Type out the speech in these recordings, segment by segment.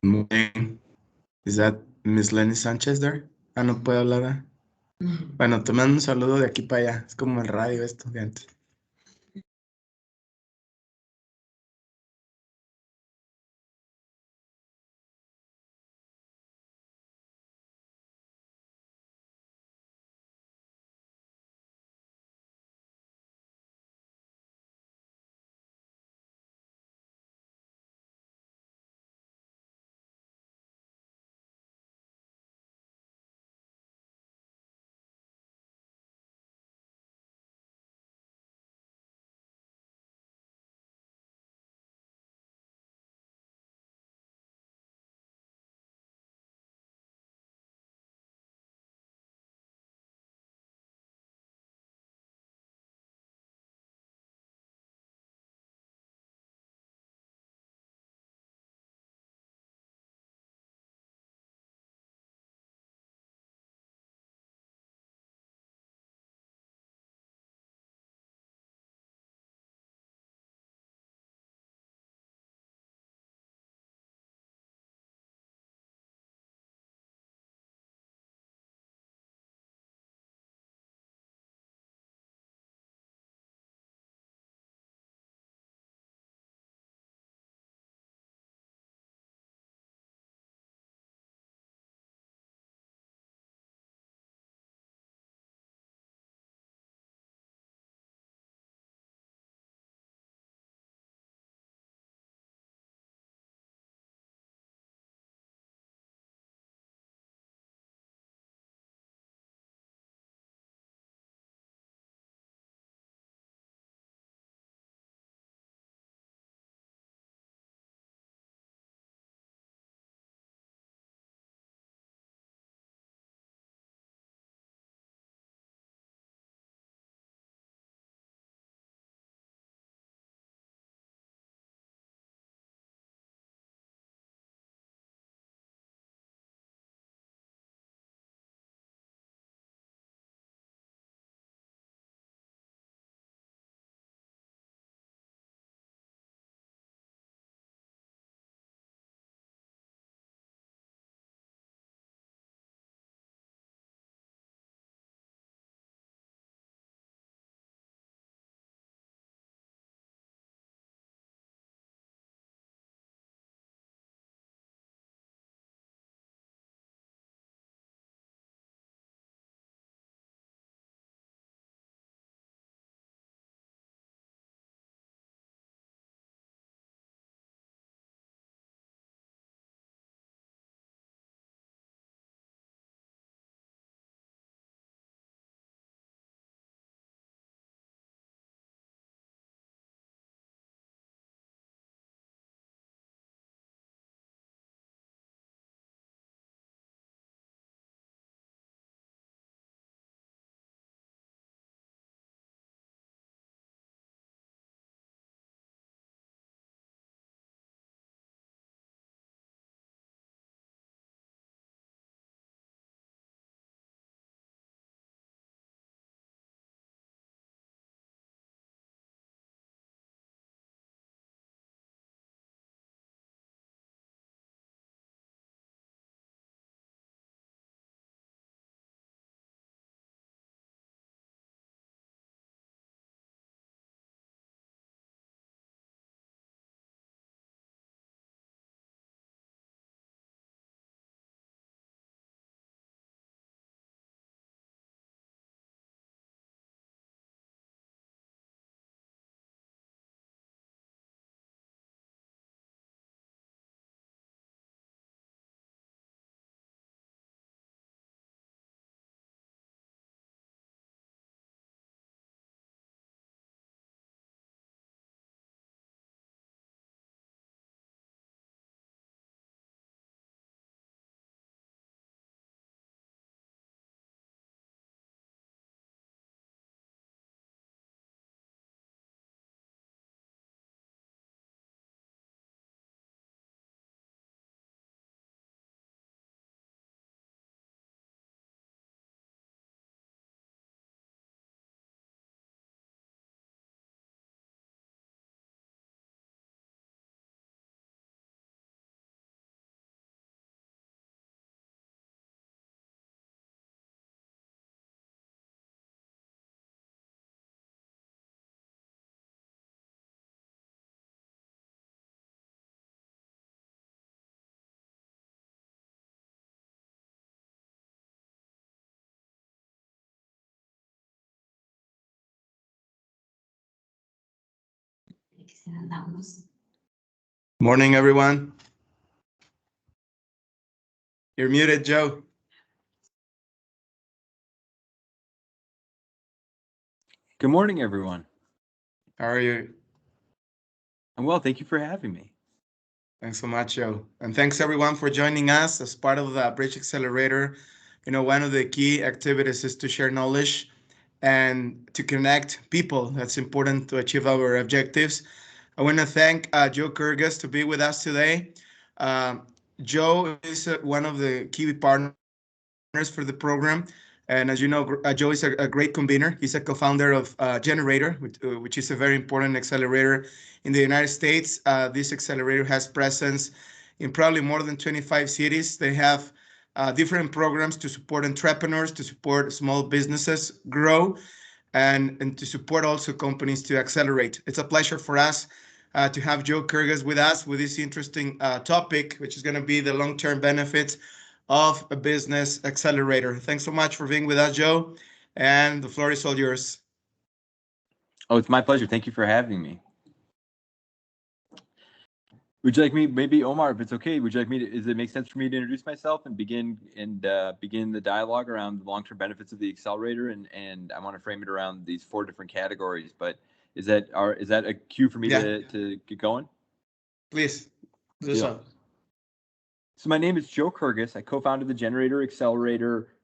Muy bien. Is that Miss Lenny Sánchez there? Ah, no puede hablar. Bueno, te mando un saludo de aquí para allá. Es como el radio esto de antes. Morning, everyone. You're muted, Joe. Good morning, everyone. How are you? I'm well. Thank you for having me. Thanks so much, Joe. And thanks, everyone, for joining us as part of the Bridge Accelerator. One of the key activities is to share knowledge and to connect people. That's important to achieve our objectives. I want to thank Joe Kirgues to be with us today. Joe is one of the key partners for the program. And as you know, Joe is a great convener. He's a co-founder of Generator, which is a very important accelerator in the United States. This accelerator has presence in probably more than 25 cities. They have different programs to support entrepreneurs, to support small businesses grow, and to support also companies to accelerate. It's a pleasure for us to have Joe Kirgues with us with this interesting topic, which is going to be the long-term benefits of a business accelerator. Thanks so much for being with us, Joe. And the floor is all yours. Oh, it's my pleasure. Thank you for having me. Would you like me, maybe Omar, if it's okay, would you like me to, does it make sense for me to introduce myself and begin the dialogue around the long-term benefits of the accelerator? And I want to frame it around these 4 different categories, but is that a cue for me to get going? Please, do so. So my name is Joe Kirgues. I co-founded the Generator Accelerator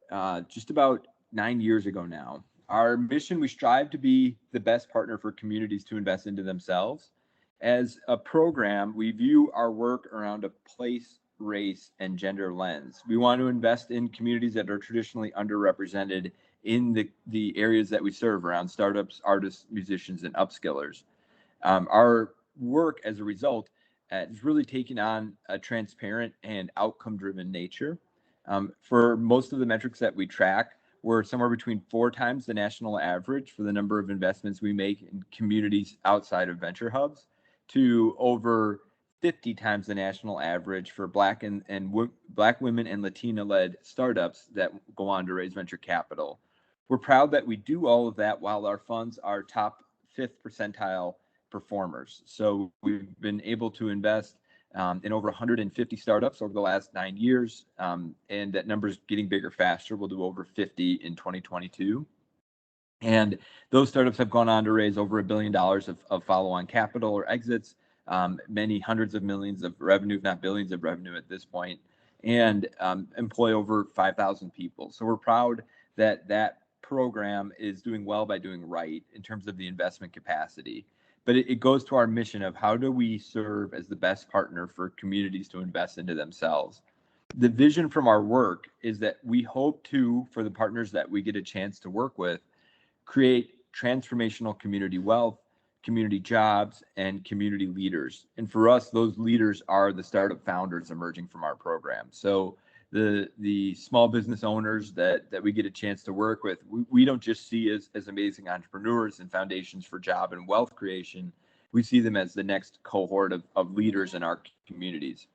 just about 9 years ago now. Our mission, we strive to be the best partner for communities to invest into themselves. As a program, we view our work around a place, race, and gender lens. We want to invest in communities that are traditionally underrepresented in the areas that we serve around startups, artists, musicians, and upskillers. Our work, as a result, is really taking on a transparent and outcome-driven nature. For most of the metrics that we track, we're somewhere between 4 times the national average for the number of investments we make in communities outside of venture hubs, to over 50 times the national average for Black women and Latina-led startups that go on to raise venture capital. We're proud that we do all of that while our funds are top 5th percentile performers. So we've been able to invest in over 150 startups over the last 9 years, and that number's getting bigger faster. We'll do over 50 in 2022. And those startups have gone on to raise over $1 billion of follow-on capital or exits, many hundreds of millions of revenue, if not billions of revenue at this point, and employ over 5,000 people. So we're proud that that program is doing well by doing right in terms of the investment capacity. But it goes to our mission of how do we serve as the best partner for communities to invest into themselves. The vision from our work is that we hope to, for the partners that we get a chance to work with, create transformational community wealth, community jobs, and community leaders. And for us, those leaders are the startup founders emerging from our program. So the small business owners that we get a chance to work with, we don't just see as amazing entrepreneurs and foundations for job and wealth creation. We see them as the next cohort of leaders in our communities.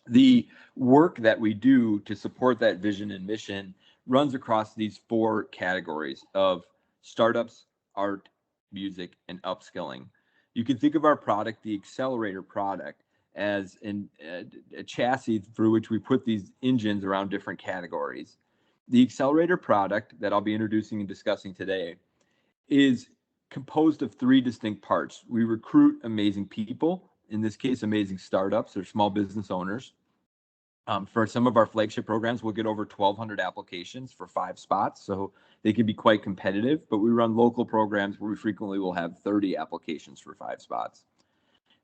The work that we do to support that vision and mission runs across these 4 categories of startups, art, music, and upskilling. You can think of our product, the Accelerator product, as a chassis through which we put these engines around different categories. The Accelerator product that I'll be introducing and discussing today is composed of 3 distinct parts. We recruit amazing people, in this case, amazing startups or small business owners. For some of our flagship programs, we'll get over 1,200 applications for 5 spots, so they can be quite competitive. But we run local programs where we frequently will have 30 applications for 5 spots.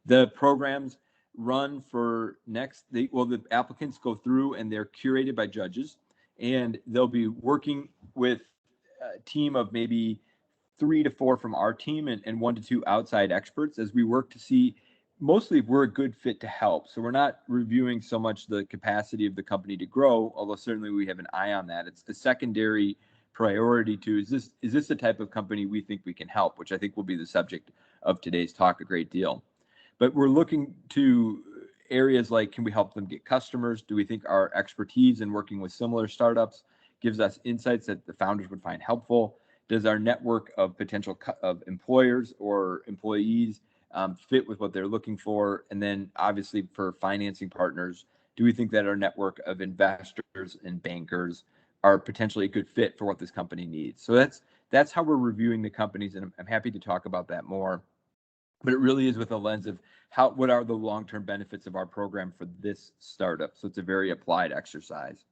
The programs run for the applicants go through and they're curated by judges, and they'll be working with a team of maybe 3 to 4 from our team and 1 to 2 outside experts as we work to see mostly if we're a good fit to help. So we're not reviewing so much the capacity of the company to grow, although certainly we have an eye on that. It's a secondary priority to, is this the type of company we think we can help, which I think will be the subject of today's talk a great deal. But we're looking to areas like, can we help them get customers? Do we think our expertise in working with similar startups gives us insights that the founders would find helpful? Does our network of potential of employers or employees fit with what they're looking for? And then obviously for financing partners, do we think that our network of investors and bankers are potentially a good fit for what this company needs? So that's how we're reviewing the companies, and I'm happy to talk about that more. But it really is with a lens of what are the long-term benefits of our program for this startup. So it's a very applied exercise.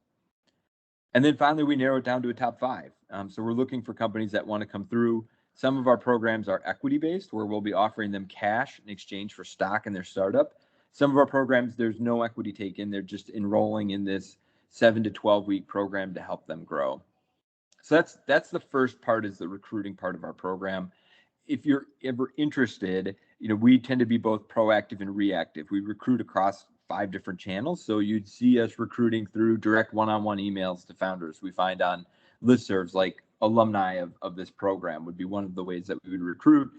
And then finally, we narrow it down to a top 5. So we're looking for companies that want to come through. Some of our programs are equity-based, where we'll be offering them cash in exchange for stock in their startup. Some of our programs, there's no equity taken. They're just enrolling in this 7 to 12-week program to help them grow. So that's the first part, is the recruiting part of our program. If you're ever interested, we tend to be both proactive and reactive. We recruit across 5 different channels. So you'd see us recruiting through direct one-on-one emails to founders. We find on listservs, like alumni of this program would be one of the ways that we would recruit.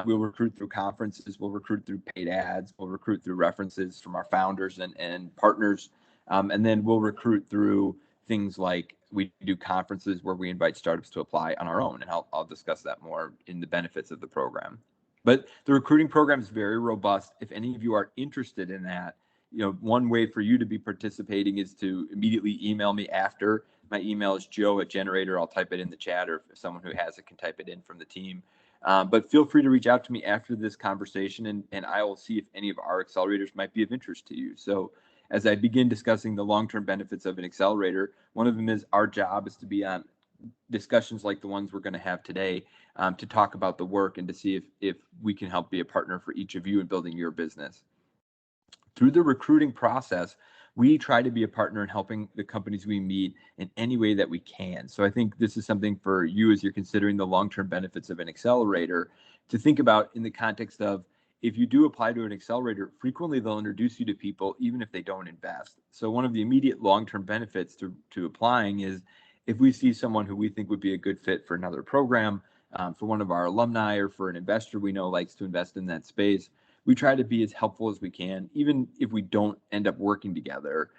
We'll recruit through conferences. We'll recruit through paid ads. We'll recruit through references from our founders and partners. And then we'll recruit through things like we do conferences where we invite startups to apply on our own. And I'll discuss that more in the benefits of the program. But the recruiting program is very robust. If any of you are interested in that, one way for you to be participating is to immediately email me after. My email is joe@generator. I'll type it in the chat, or if someone who has it can type it in from the team. But feel free to reach out to me after this conversation, and I will see if any of our accelerators might be of interest to you. So as I begin discussing the long-term benefits of an accelerator, one of them is our job is to be on discussions like the ones we're going to have today, to talk about the work and to see if we can help be a partner for each of you in building your business. Through the recruiting process, we try to be a partner in helping the companies we meet in any way that we can. So I think this is something for you as you're considering the long-term benefits of an accelerator to think about in the context of, if you do apply to an accelerator, frequently they'll introduce you to people even if they don't invest. So one of the immediate long-term benefits to applying is, if we see someone who we think would be a good fit for another program, for one of our alumni, or for an investor we know likes to invest in that space, we try to be as helpful as we can, even if we don't end up working together,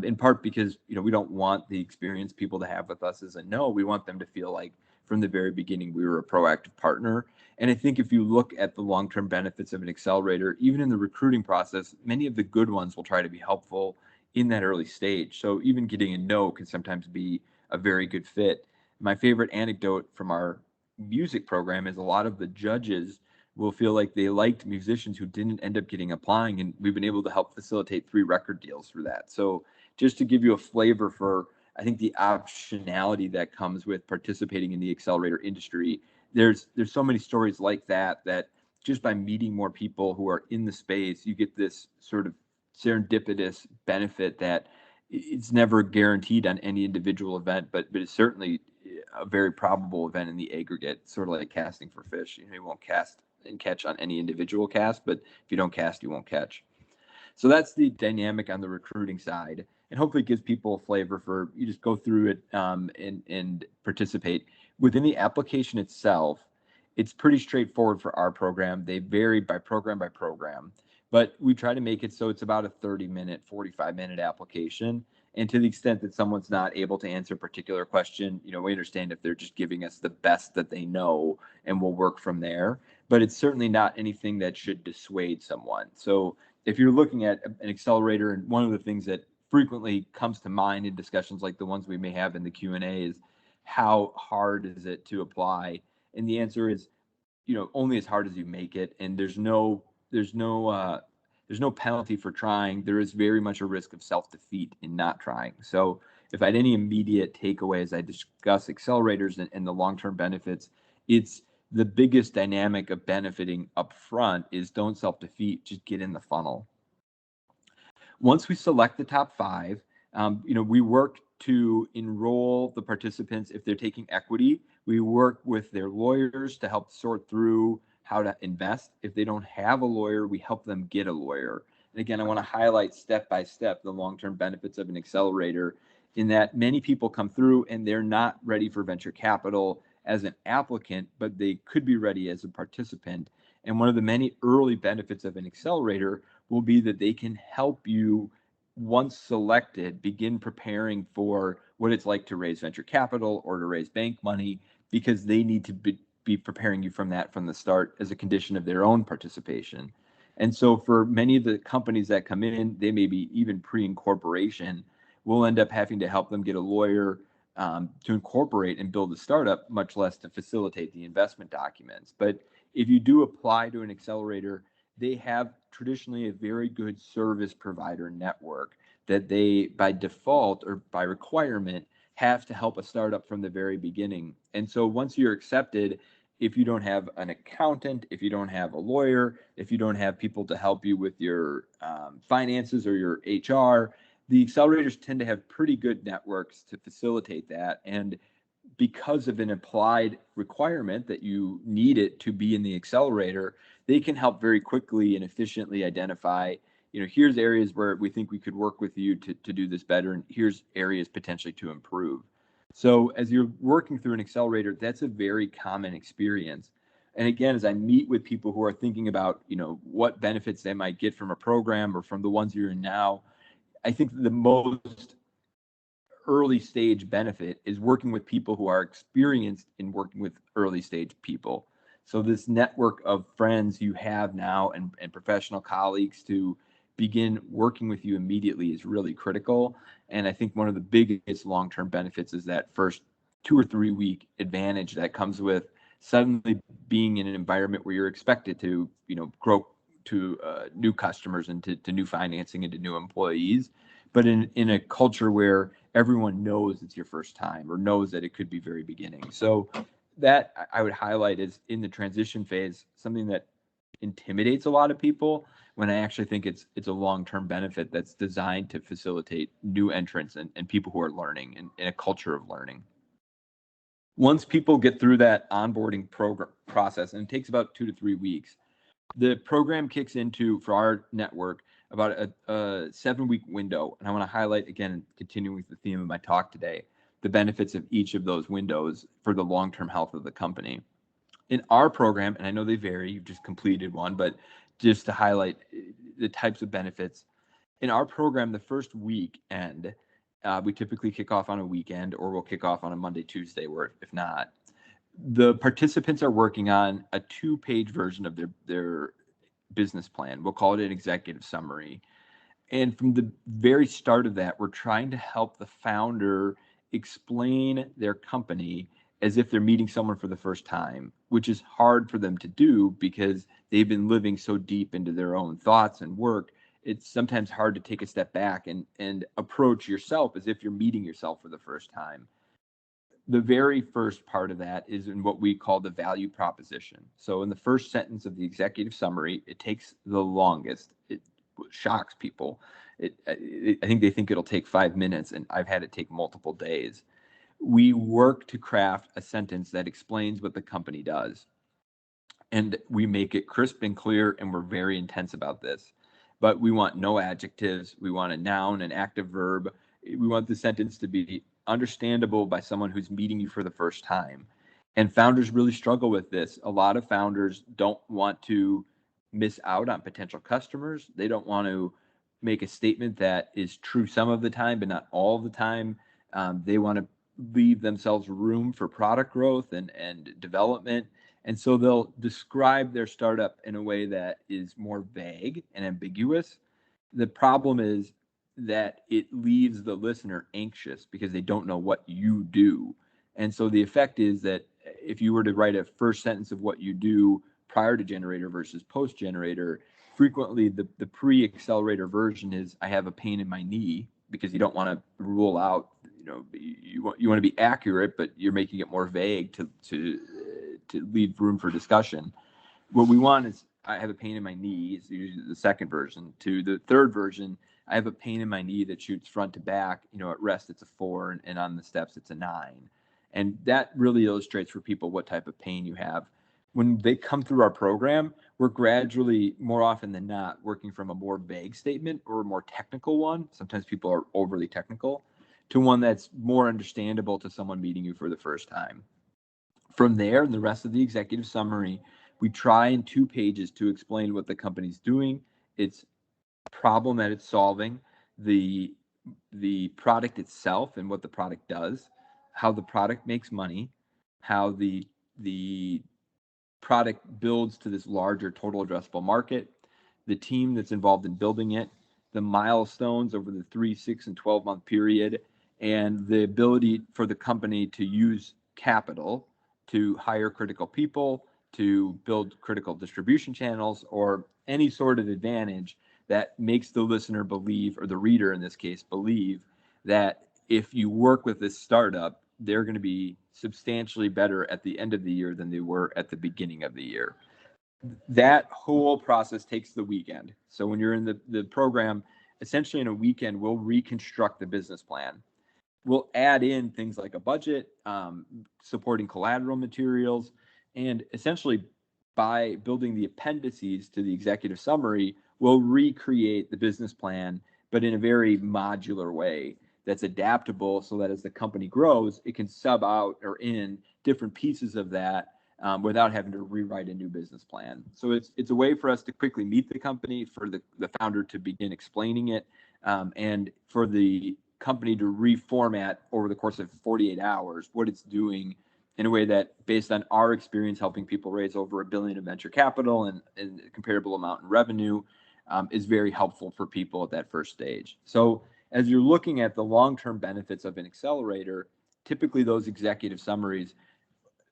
in part because we don't want the experienced people to have with us as a no. We want them to feel like from the very beginning we were a proactive partner. And I think if you look at the long-term benefits of an accelerator, even in the recruiting process, many of the good ones will try to be helpful in that early stage. So even getting a no can sometimes be a very good fit. My favorite anecdote from our music program is a lot of the judges will feel like they liked musicians who didn't end up getting applying, and we've been able to help facilitate 3 record deals through that. So just to give you a flavor for, I think, the optionality that comes with participating in the accelerator industry, there's so many stories like that just by meeting more people who are in the space, you get this sort of serendipitous benefit that it's never guaranteed on any individual event, but it's certainly a very probable event in the aggregate, sort of like casting for fish. You won't cast and catch on any individual cast, but if you don't cast, you won't catch. So that's the dynamic on the recruiting side, and hopefully it gives people a flavor for, you just go through it, and participate. Within the application itself, it's pretty straightforward for our program. They vary by program, but we try to make it so it's about a 30-minute, 45-minute application. And to the extent that someone's not able to answer a particular question, we understand if they're just giving us the best that they know, and we'll work from there. But it's certainly not anything that should dissuade someone. So if you're looking at an accelerator, and one of the things that frequently comes to mind in discussions like the ones we may have in the Q&A is, how hard is it to apply? And the answer is, only as hard as you make it. And there's no penalty for trying. There is very much a risk of self-defeat in not trying. So if I had any immediate takeaway as I discuss accelerators and the long-term benefits, it's the biggest dynamic of benefiting up front is don't self-defeat, just get in the funnel. Once we select the top 5, we work to enroll the participants. If they're taking equity, we work with their lawyers to help sort through how to invest. If they don't have a lawyer, we help them get a lawyer. And again, I want to highlight step by step the long-term benefits of an accelerator, in that many people come through and they're not ready for venture capital as an applicant, but they could be ready as a participant. And one of the many early benefits of an accelerator will be that they can help you, once selected, begin preparing for what it's like to raise venture capital or to raise bank money, because they need to be preparing you from that from the start as a condition of their own participation. And so for many of the companies that come in, they may be even pre-incorporation. We'll end up having to help them get a lawyer to incorporate and build a startup, much less to facilitate the investment documents. But if you do apply to an accelerator, they have traditionally a very good service provider network that they, by default or by requirement, have to help a startup from the very beginning. And so once you're accepted, if you don't have an accountant, if you don't have a lawyer, if you don't have people to help you with your finances or your HR, the accelerators tend to have pretty good networks to facilitate that. And because of an applied requirement that you need it to be in the accelerator, they can help very quickly and efficiently identify, here's areas where we think we could work with you to do this better, and here's areas potentially to improve. So as you're working through an accelerator, that's a very common experience. And again, as I meet with people who are thinking about, what benefits they might get from a program or from the ones you're in now, I think the most early stage benefit is working with people who are experienced in working with early stage people. So this network of friends you have now and professional colleagues to begin working with you immediately is really critical. And I think one of the biggest long-term benefits is that first 2 or 3 week advantage that comes with suddenly being in an environment where you're expected to, grow to new customers and to new financing and to new employees, but in a culture where everyone knows it's your first time or knows that it could be very beginning. So that I would highlight is in the transition phase, something that intimidates a lot of people, when I actually think it's a long-term benefit that's designed to facilitate new entrants and people who are learning and in a culture of learning. Once people get through that onboarding program process, and it takes about 2 to 3 weeks, the program kicks into, for our network, about a 7-week window. And I want to highlight, again, continuing with the theme of my talk today, the benefits of each of those windows for the long-term health of the company. In our program, and I know they vary, you've just completed one, but just to highlight the types of benefits, in our program, the first weekend, we typically kick off on a weekend, or we'll kick off on a Monday, Tuesday, or if not, the participants are working on a 2-page version of their business plan. We'll call it an executive summary. And from the very start of that, we're trying to help the founder explain their company as if they're meeting someone for the first time, which is hard for them to do because they've been living so deep into their own thoughts and work. It's sometimes hard to take a step back and approach yourself as if you're meeting yourself for the first time. The very first part of that is in what we call the value proposition. So in the first sentence of the executive summary, it takes the longest. It shocks people. I think they think it'll take 5 minutes, and I've had it take multiple days. We work to craft a sentence that explains what the company does. And we make it crisp and clear, and we're very intense about this. But we want no adjectives. We want a noun, an active verb. We want the sentence to be understandable by someone who's meeting you for the first time. And founders really struggle with this. A lot of founders don't want to miss out on potential customers. They don't want to make a statement that is true some of the time, but not all the time. They want to leave themselves room for product growth and development. And so they'll describe their startup in a way that is more vague and ambiguous. The problem is that it leaves the listener anxious because they don't know what you do. And so the effect is that if you were to write a first sentence of what you do prior to Generator versus post Generator, frequently the pre-accelerator version is, I have a pain in my knee, because you don't want to rule out, you want to be accurate, but you're making it more vague to leave room for discussion. What we want is, I have a pain in my knee, is usually the second version. To the third version, I have a pain in my knee that shoots front to back. At rest, it's a 4, and on the steps, it's a 9. And that really illustrates for people what type of pain you have. When they come through our program, we're gradually, more often than not, working from a more vague statement or a more technical one. Sometimes people are overly technical, to one that's more understandable to someone meeting you for the first time. From there, in the rest of the executive summary, we try in 2 pages to explain what the company's doing, its problem that it's solving, the product itself and what the product does, how the product makes money, how the product builds to this larger total addressable market, the team that's involved in building it, the milestones over the 3, 6, and 12-month period, and the ability for the company to use capital to hire critical people, to build critical distribution channels, or any sort of advantage that makes the listener believe, or the reader in this case, believe that if you work with this startup, they're going to be substantially better at the end of the year than they were at the beginning of the year. That whole process takes the weekend. So when you're in the program, essentially in a weekend, we'll reconstruct the business plan. We'll add in things like a budget, supporting collateral materials, and essentially by building the appendices to the executive summary, we'll recreate the business plan, but in a very modular way that's adaptable so that as the company grows, it can sub out or in different pieces of that without having to rewrite a new business plan. So it's a way for us to quickly meet the company, for the founder to begin explaining it, and for the company to reformat over the course of 48 hours what it's doing in a way that, based on our experience helping people raise over $1 billion of venture capital and a comparable amount in revenue, is very helpful for people at that first stage. So as you're looking at the long-term benefits of an accelerator, typically those executive summaries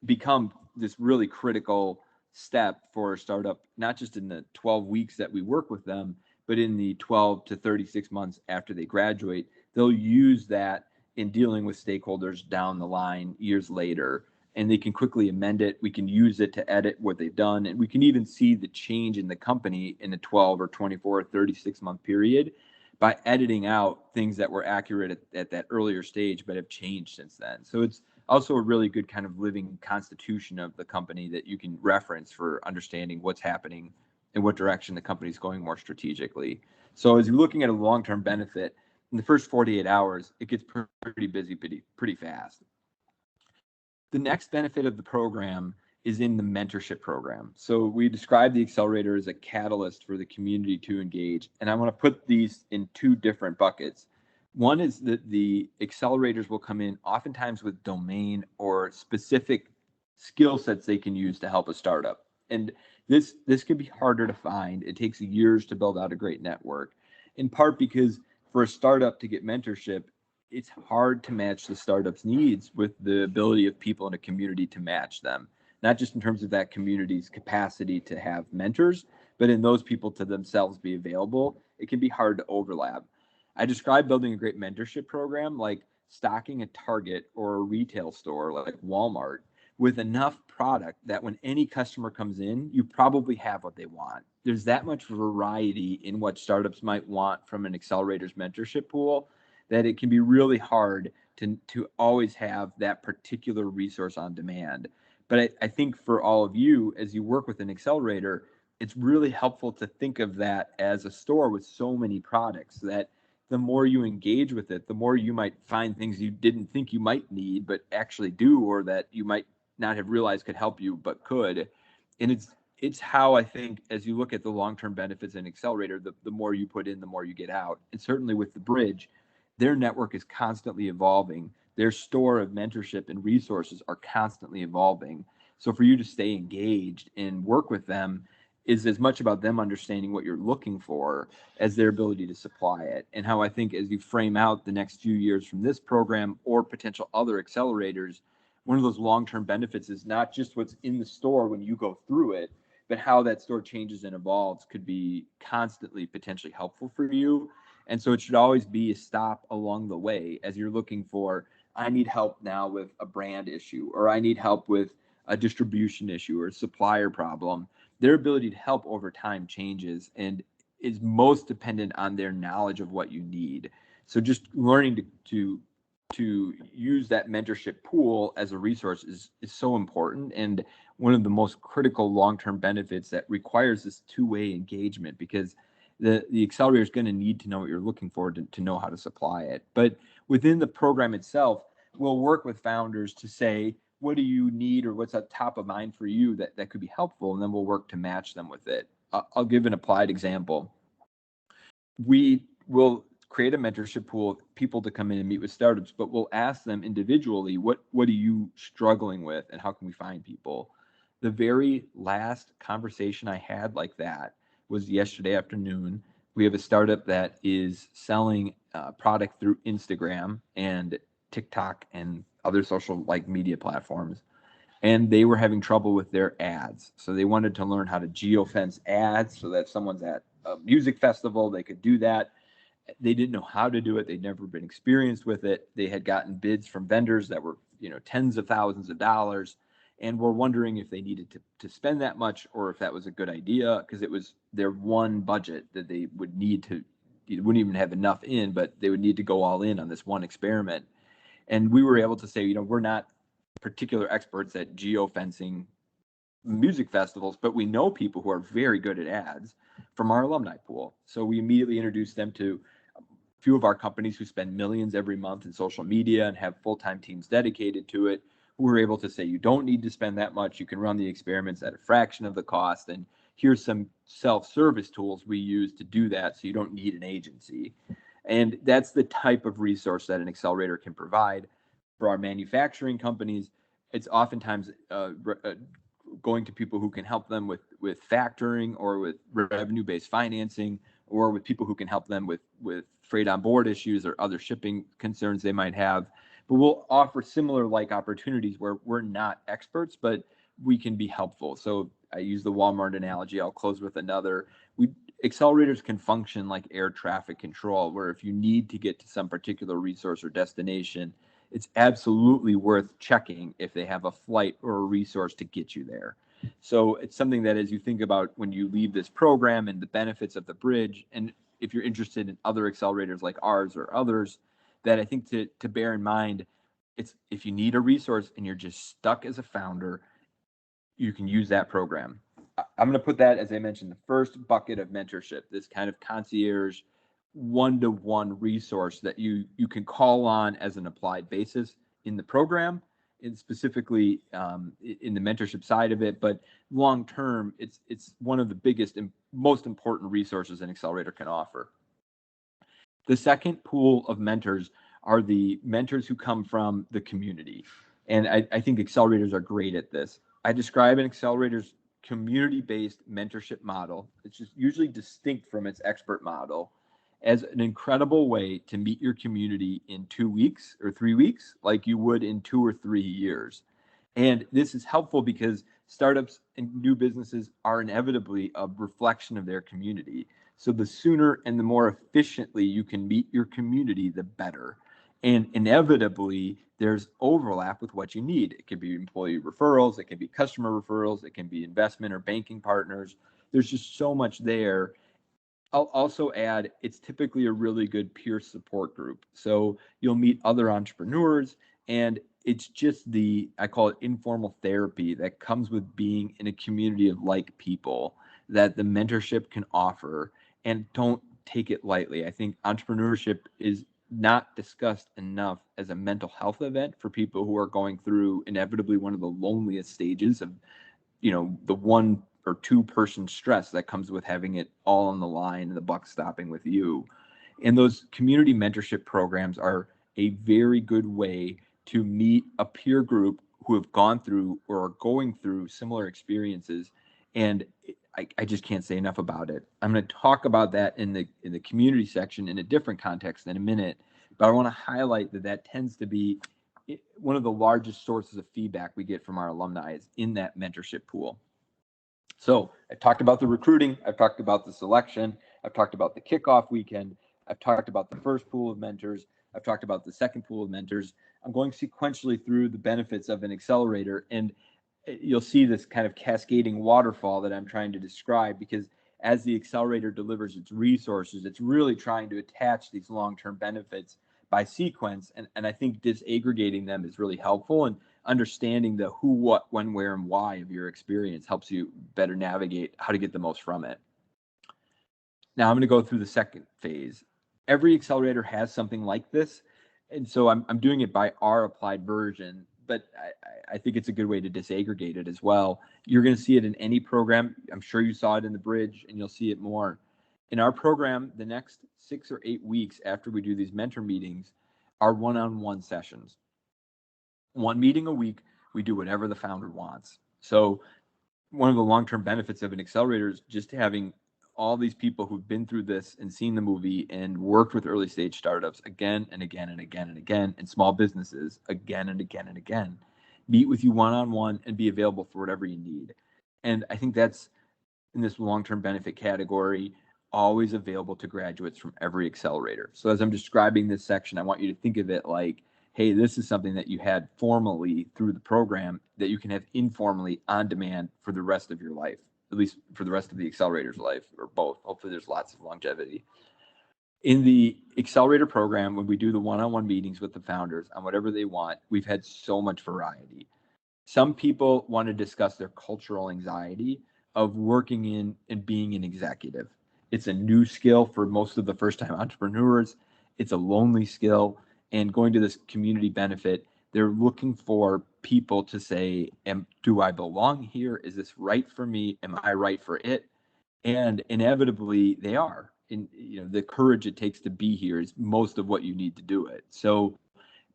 become this really critical step for a startup, not just in the 12 weeks that we work with them, but in the 12 to 36 months after they graduate. They'll use that in dealing with stakeholders down the line years later, and they can quickly amend it. We can use it to edit what they've done, and we can even see the change in the company in a 12 or 24 or 36 month period by editing out things that were accurate at that earlier stage but have changed since then. So it's also a really good kind of living constitution of the company that you can reference for understanding what's happening and what direction the company's going more strategically. So as you're looking at a long-term benefit, in the first 48 hours, it gets pretty busy pretty fast. The next benefit of the program is in the mentorship program. So we describe the accelerator as a catalyst for the community to engage. And I want to put these in two different buckets. One is that the accelerators will come in oftentimes with domain or specific skill sets they can use to help a startup. And this can be harder to find. It takes years to build out a great network, in part because for a startup to get mentorship, it's hard to match the startup's needs with the ability of people in a community to match them, not just in terms of that community's capacity to have mentors, but in those people to themselves be available. It can be hard to overlap. I describe building a great mentorship program like stocking a Target or a retail store like Walmart with enough product that when any customer comes in, you probably have what they want. There's that much variety in what startups might want from an accelerator's mentorship pool that it can be really hard to always have that particular resource on demand. But I think for all of you, as you work with an accelerator, it's really helpful to think of that as a store with so many products that the more you engage with it, the more you might find things you didn't think you might need, but actually do, or that you might not have realized could help you, but could. And it's how I think, as you look at the long-term benefits in accelerator, the more you put in, the more you get out. And certainly with the bridge, their network is constantly evolving. Their store of mentorship and resources are constantly evolving. So for you to stay engaged and work with them is as much about them understanding what you're looking for as their ability to supply it. And how I think as you frame out the next few years from this program or potential other accelerators, one of those long-term benefits is not just what's in the store when you go through it, but how that store changes and evolves could be constantly potentially helpful for you. And so it should always be a stop along the way as you're looking for, I need help now with a brand issue, or I need help with a distribution issue or a supplier problem. Their ability to help over time changes and is most dependent on their knowledge of what you need. So just learning to use that mentorship pool as a resource is so important, and one of the most critical long-term benefits that requires this two-way engagement, because the accelerator is going to need to know what you're looking for to know how to supply it. But within the program itself, we'll work with founders to say, what do you need, or what's at top of mind for you that could be helpful, and then we'll work to match them with it. I'll give an applied example. We will create a mentorship pool of people to come in and meet with startups, but we'll ask them individually, what are you struggling with and how can we find people? The very last conversation I had like that was yesterday afternoon. We have a startup that is selling product through Instagram and TikTok and other social like media platforms, and they were having trouble with their ads. So they wanted to learn how to geofence ads so that if someone's at a music festival, they could do that. They didn't know how to do it. They'd never been experienced with it. They had gotten bids from vendors that were, tens of thousands of dollars, and were wondering if they needed to spend that much or if that was a good idea, because it was their one budget that they would need to, wouldn't even have enough in, but they would need to go all in on this one experiment. And we were able to say, we're not particular experts at geofencing music festivals, but we know people who are very good at ads from our alumni pool. So we immediately introduced them to a few of our companies who spend millions every month in social media and have full-time teams dedicated to it, who were able to say, you don't need to spend that much. You can run the experiments at a fraction of the cost. And here's some self-service tools we use to do that, so you don't need an agency. And that's the type of resource that an accelerator can provide. For our manufacturing companies, it's oftentimes going to people who can help them with factoring or with revenue-based financing, or with people who can help them with freight on board issues or other shipping concerns they might have. But we'll offer similar like opportunities where we're not experts, but we can be helpful. So I use the Walmart analogy. I'll close with another. Accelerators can function like air traffic control, where if you need to get to some particular resource or destination, it's absolutely worth checking if they have a flight or a resource to get you there. So it's something that, as you think about when you leave this program and the benefits of the bridge, and if you're interested in other accelerators like ours or others, that I think to bear in mind, it's if you need a resource and you're just stuck as a founder, you can use that program. I'm going to put that, as I mentioned, the first bucket of mentorship, this kind of concierge one-to-one resource that you can call on as an applied basis in the program, and specifically in the mentorship side of it. But long term, it's one of the biggest and most important resources an accelerator can offer. The second pool of mentors are the mentors who come from the community. And I think accelerators are great at this. I describe an accelerator's community-based mentorship model, which is usually distinct from its expert model, as an incredible way to meet your community in 2 weeks or 3 weeks, like you would in 2 or 3 years. And this is helpful because startups and new businesses are inevitably a reflection of their community. So the sooner and the more efficiently you can meet your community, the better. And inevitably, there's overlap with what you need. It could be employee referrals, it can be customer referrals, it can be investment or banking partners. There's just so much there. I'll also add, it's typically a really good peer support group. So you'll meet other entrepreneurs, and it's just I call it informal therapy that comes with being in a community of like people that the mentorship can offer. And don't take it lightly. I think entrepreneurship is not discussed enough as a mental health event for people who are going through inevitably one of the loneliest stages of, the 1 or 2 person stress that comes with having it all on the line and the buck stopping with you. And those community mentorship programs are a very good way to meet a peer group who have gone through or are going through similar experiences. And I just can't say enough about it. I'm going to talk about that in the community section in a different context in a minute, but I want to highlight that tends to be one of the largest sources of feedback we get from our alumni is in that mentorship pool. So I've talked about the recruiting, I've talked about the selection, I've talked about the kickoff weekend, I've talked about the first pool of mentors, I've talked about the second pool of mentors. I'm going sequentially through the benefits of an accelerator, and you'll see this kind of cascading waterfall that I'm trying to describe, because as the accelerator delivers its resources, it's really trying to attach these long-term benefits by sequence. And I think disaggregating them is really helpful, and understanding the who, what, when, where, and why of your experience helps you better navigate how to get the most from it. Now I'm going to go through the second phase. Every accelerator has something like this. And so I'm doing it by our applied version, but I think it's a good way to disaggregate it as well. You're going to see it in any program. I'm sure you saw it in the bridge, and you'll see it more. In our program, the next 6 or 8 weeks after we do these mentor meetings are one-on-one sessions. 1 meeting a week, we do whatever the founder wants. So one of the long-term benefits of an accelerator is just having all these people who've been through this and seen the movie and worked with early stage startups again and again and again and again, and small businesses again and again and again, meet with you one-on-one and be available for whatever you need. And I think that's in this long-term benefit category, always available to graduates from every accelerator. So as I'm describing this section, I want you to think of it like, hey, this is something that you had formally through the program that you can have informally on demand for the rest of your life, at least for the rest of the accelerator's life, or both. Hopefully there's lots of longevity. In the accelerator program, when we do the one-on-one meetings with the founders on whatever they want, we've had so much variety. Some people want to discuss their cultural anxiety of working in and being an executive. It's a new skill for most of the first-time entrepreneurs. It's a lonely skill. And going to this community benefit, they're looking for people to say, do I belong here? Is this right for me? Am I right for it? And inevitably they are. And the courage it takes to be here is most of what you need to do it. So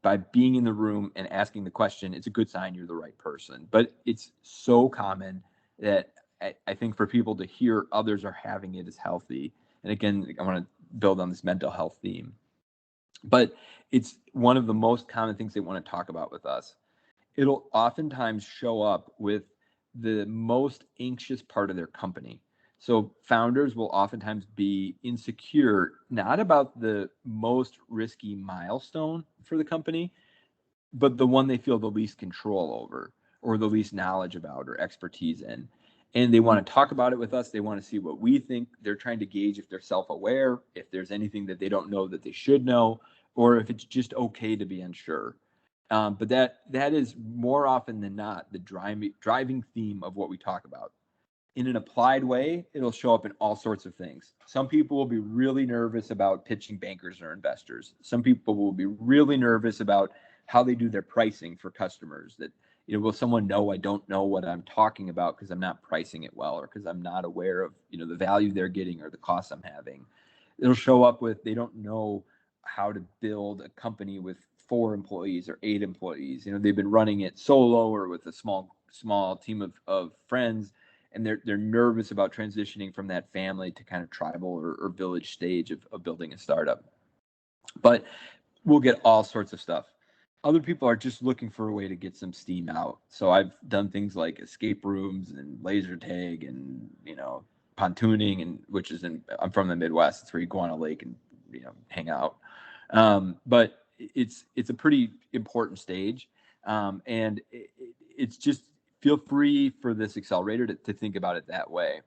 by being in the room and asking the question, it's a good sign you're the right person. But it's so common that I think for people to hear others are having it is healthy. And again, I want to build on this mental health theme. But it's one of the most common things they want to talk about with us. It'll oftentimes show up with the most anxious part of their company. So founders will oftentimes be insecure, not about the most risky milestone for the company, but the one they feel the least control over or the least knowledge about or expertise in. And they want to talk about it with us. They want to see what we think. They're trying to gauge if they're self-aware, if there's anything that they don't know that they should know, or if it's just okay to be unsure. But that is more often than not the driving theme of what we talk about. In an applied way, it'll show up in all sorts of things. Some people will be really nervous about pitching bankers or investors. Some people will be really nervous about how they do their pricing for customers. That, will someone know I don't know what I'm talking about because I'm not pricing it well, or because I'm not aware of, the value they're getting or the costs I'm having. It'll show up with they don't know how to build a company with 4 employees or 8 employees. They've been running it solo or with a small team of friends, and they're nervous about transitioning from that family to kind of tribal or village stage of building a startup. But we'll get all sorts of stuff. Other people are just looking for a way to get some steam out. So I've done things like escape rooms and laser tag and pontooning, and I'm from the Midwest. It's where you go on a lake and hang out. But it's a pretty important stage, and it's just feel free for this accelerator to think about it that way.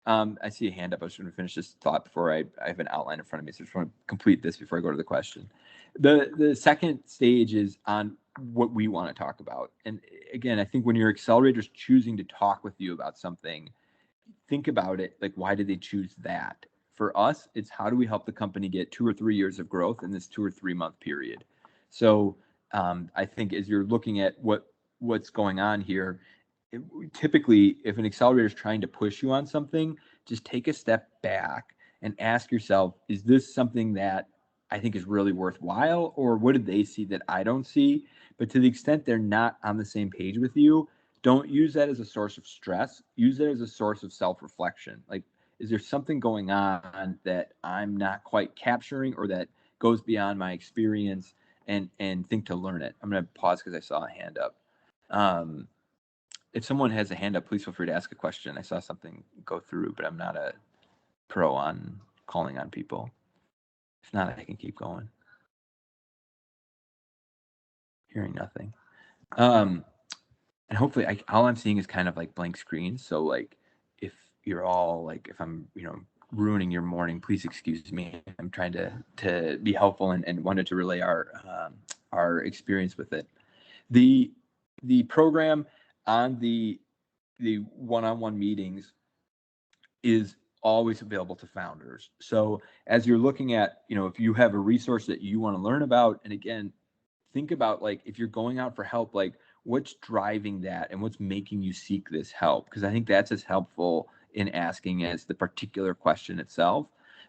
I see a hand up. I was going to finish this thought before I have an outline in front of me. So I just want to complete this before I go to the question. The second stage is on what we want to talk about. And again, I think when your accelerator is choosing to talk with you about something, think about it. Like, why did they choose that? For us, it's how do we help the company get 2 or 3 years of growth in this 2 or 3 month period? So I think as you're looking at what's going on here, typically, if an accelerator is trying to push you on something, just take a step back and ask yourself, is this something that I think is really worthwhile, or what did they see that I don't see? But to the extent they're not on the same page with you, don't use that as a source of stress. Use it as a source of self-reflection. Like, is there something going on that I'm not quite capturing, or that goes beyond my experience, and think to learn it? I'm going to pause because I saw a hand up. If someone has a hand up, please feel free to ask a question. I saw something go through, but I'm not a pro on calling on people. If not, I can keep going. Hearing nothing. And hopefully all I'm seeing is kind of like blank screens. So like, if you're all like, if I'm, ruining your morning, please excuse me. I'm trying to be helpful and wanted to relay our experience with it. The program on the one-on-one meetings is always available to founders. So as you're looking at, if you have a resource that you want to learn about, and again, think about like, if you're going out for help, like what's driving that and what's making you seek this help? Because I think that's as helpful in asking as the particular question itself.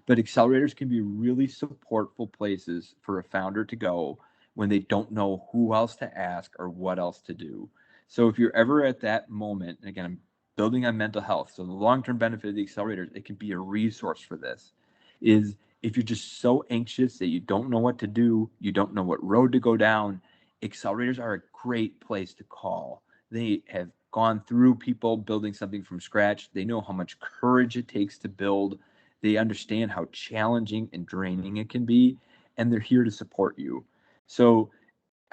But accelerators can be really supportful places for a founder to go when they don't know who else to ask or what else to do. So if you're ever at that moment, and again, building on mental health. So the long-term benefit of the accelerators, it can be a resource for this, is if you're just so anxious that you don't know what to do, you don't know what road to go down, accelerators are a great place to call. They have gone through people building something from scratch. They know how much courage it takes to build. They understand how challenging and draining it can be, and they're here to support you. So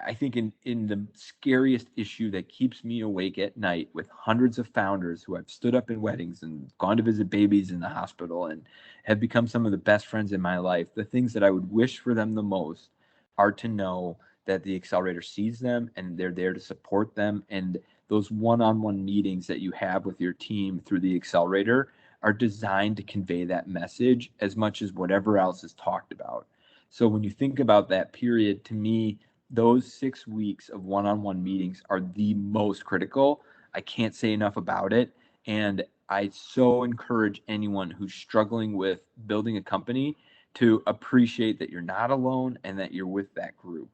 I think in the scariest issue that keeps me awake at night, with hundreds of founders who I've stood up in weddings and gone to visit babies in the hospital and have become some of the best friends in my life, the things that I would wish for them the most are to know that the accelerator sees them and they're there to support them. And those one-on-one meetings that you have with your team through the accelerator are designed to convey that message as much as whatever else is talked about. So when you think about that period, to me, those 6 weeks of one-on-one meetings are the most critical. I can't say enough about it. And I so encourage anyone who's struggling with building a company to appreciate that you're not alone and that you're with that group.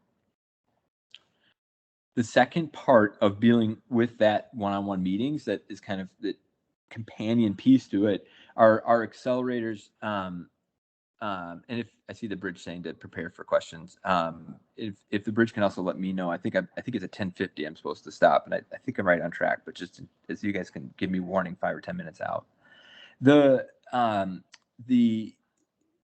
The second part of dealing with that one-on-one meetings, that is kind of the companion piece to it, are accelerators. And if I see the bridge saying to prepare for questions, if the bridge can also let me know, I think it's at 10:50 I'm supposed to stop, and I think I'm right on track. But just as you guys can give me warning 5 or 10 minutes out. The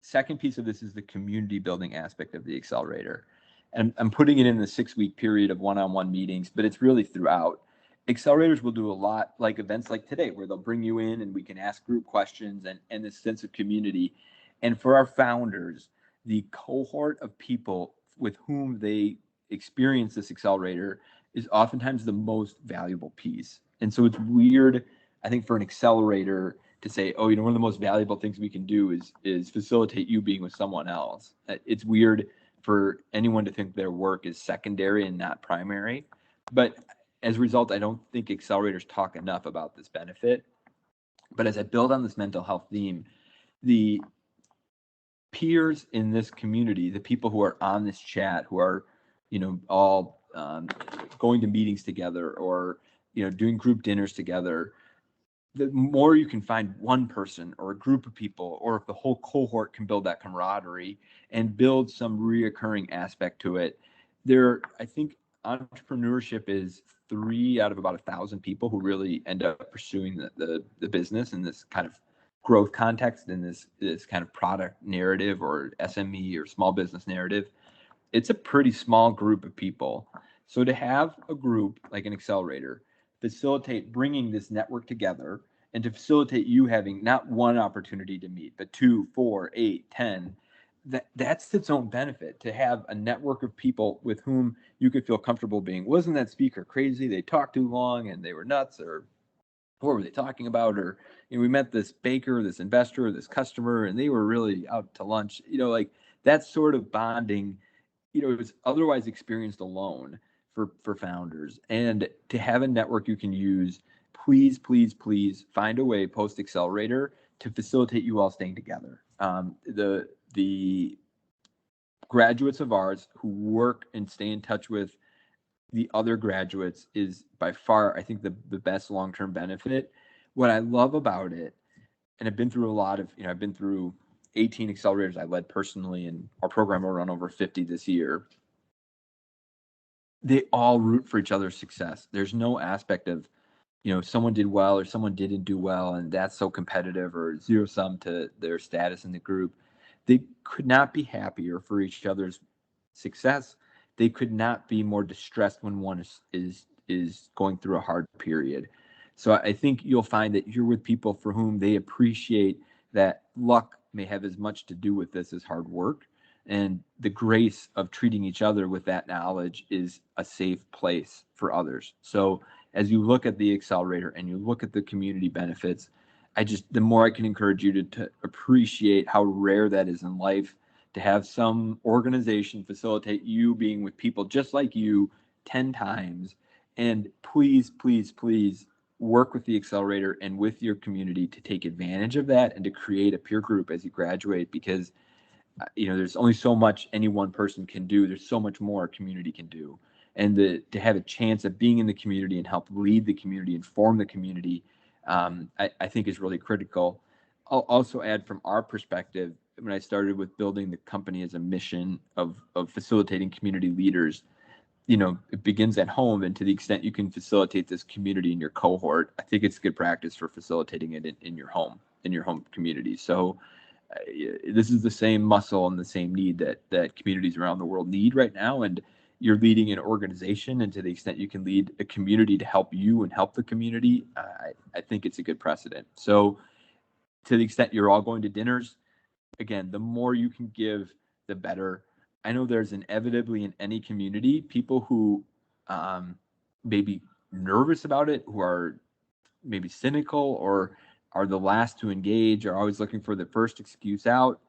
second piece of this is the community building aspect of the accelerator, and I'm putting it in the 6-week period of one-on-one meetings, but it's really throughout. Accelerators will do a lot like events like today, where they'll bring you in and we can ask group questions and this sense of community. And for our founders, the cohort of people with whom they experience this accelerator is oftentimes the most valuable piece. And so it's weird, I think, for an accelerator to say, oh, one of the most valuable things we can do is facilitate you being with someone else. It's weird for anyone to think their work is secondary and not primary. But as a result, I don't think accelerators talk enough about this benefit. But as I build on this mental health theme, the peers in this community, the people who are on this chat, who are, all going to meetings together or, doing group dinners together, the more you can find one person or a group of people, or if the whole cohort can build that camaraderie and build some reoccurring aspect to it, I think entrepreneurship is 3 out of about 1,000 people who really end up pursuing the business in this kind of growth context, in this kind of product narrative or SME or small business narrative. It's a pretty small group of people. So to have a group like an accelerator facilitate bringing this network together, and to facilitate you having not one opportunity to meet, but 2, 4, 8, 10, that's its own benefit. To have a network of people with whom you could feel comfortable being, wasn't that speaker crazy? They talked too long and they were nuts, or what were they talking about? Or we met this baker, this investor, this customer, and they were really out to lunch. Like that sort of bonding, is otherwise experienced alone for founders. And to have a network you can use, please, please, please find a way post accelerator to facilitate you all staying together. The graduates of ours who work and stay in touch with the other graduates is by far, I think, the best long-term benefit. What I love about it, and I've been through a lot of, I've been through 18 accelerators I led personally, and our program will run over 50 this year. They all root for each other's success. There's no aspect of, someone did well or someone didn't do well, and that's so competitive or zero sum to their status in the group. They could not be happier for each other's success. They could not be more distressed when one is going through a hard period. So I think you'll find that you're with people for whom they appreciate that luck may have as much to do with this as hard work. And the grace of treating each other with that knowledge is a safe place for others. So as you look at the accelerator and you look at the community benefits, the more I can encourage you to appreciate how rare that is in life, to have some organization facilitate you being with people just like you 10 times. And please, please, please work with the accelerator and with your community to take advantage of that and to create a peer group as you graduate, because there's only so much any one person can do. There's so much more a community can do. And to have a chance of being in the community and help lead the community and form the community, I think is really critical. I'll also add from our perspective, when I started with building the company as a mission of facilitating community leaders, it begins at home, and to the extent you can facilitate this community in your cohort, I think it's good practice for facilitating it in your home community. So this is the same muscle and the same need that communities around the world need right now. And you're leading an organization, and to the extent you can lead a community to help you and help the community, I think it's a good precedent. So to the extent you're all going to dinners, again, the more you can give, the better. I know there's inevitably in any community people who may be nervous about it, who are maybe cynical or are the last to engage, are always looking for the first excuse out.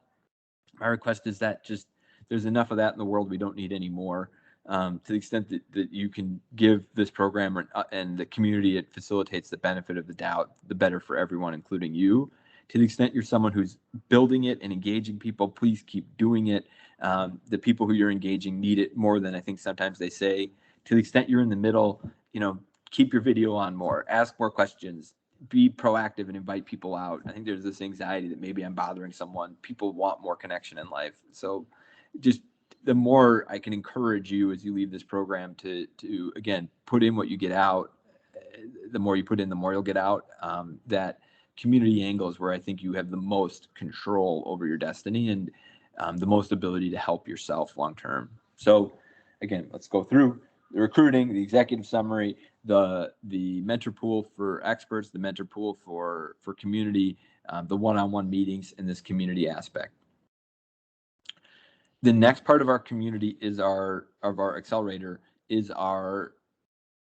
My request is that just there's enough of that in the world. We don't need any more. To the extent that you can give this program and the community it facilitates the benefit of the doubt, the better for everyone, including you. To the extent you're someone who's building it and engaging people, please keep doing it. The people who you're engaging need it more than I think sometimes they say. To the extent you're in the middle, keep your video on more, ask more questions, be proactive and invite people out. I think there's this anxiety that maybe I'm bothering someone. People want more connection in life. So just the more I can encourage you as you leave this program to again, put in what you get out, the more you put in, the more you'll get out. That community angle is where I think you have the most control over your destiny and the most ability to help yourself long term. So again, let's go through the recruiting, the executive summary, the mentor pool for experts, the mentor pool for community, the one-on-one meetings, and this community aspect. The next part of our community is our accelerator is our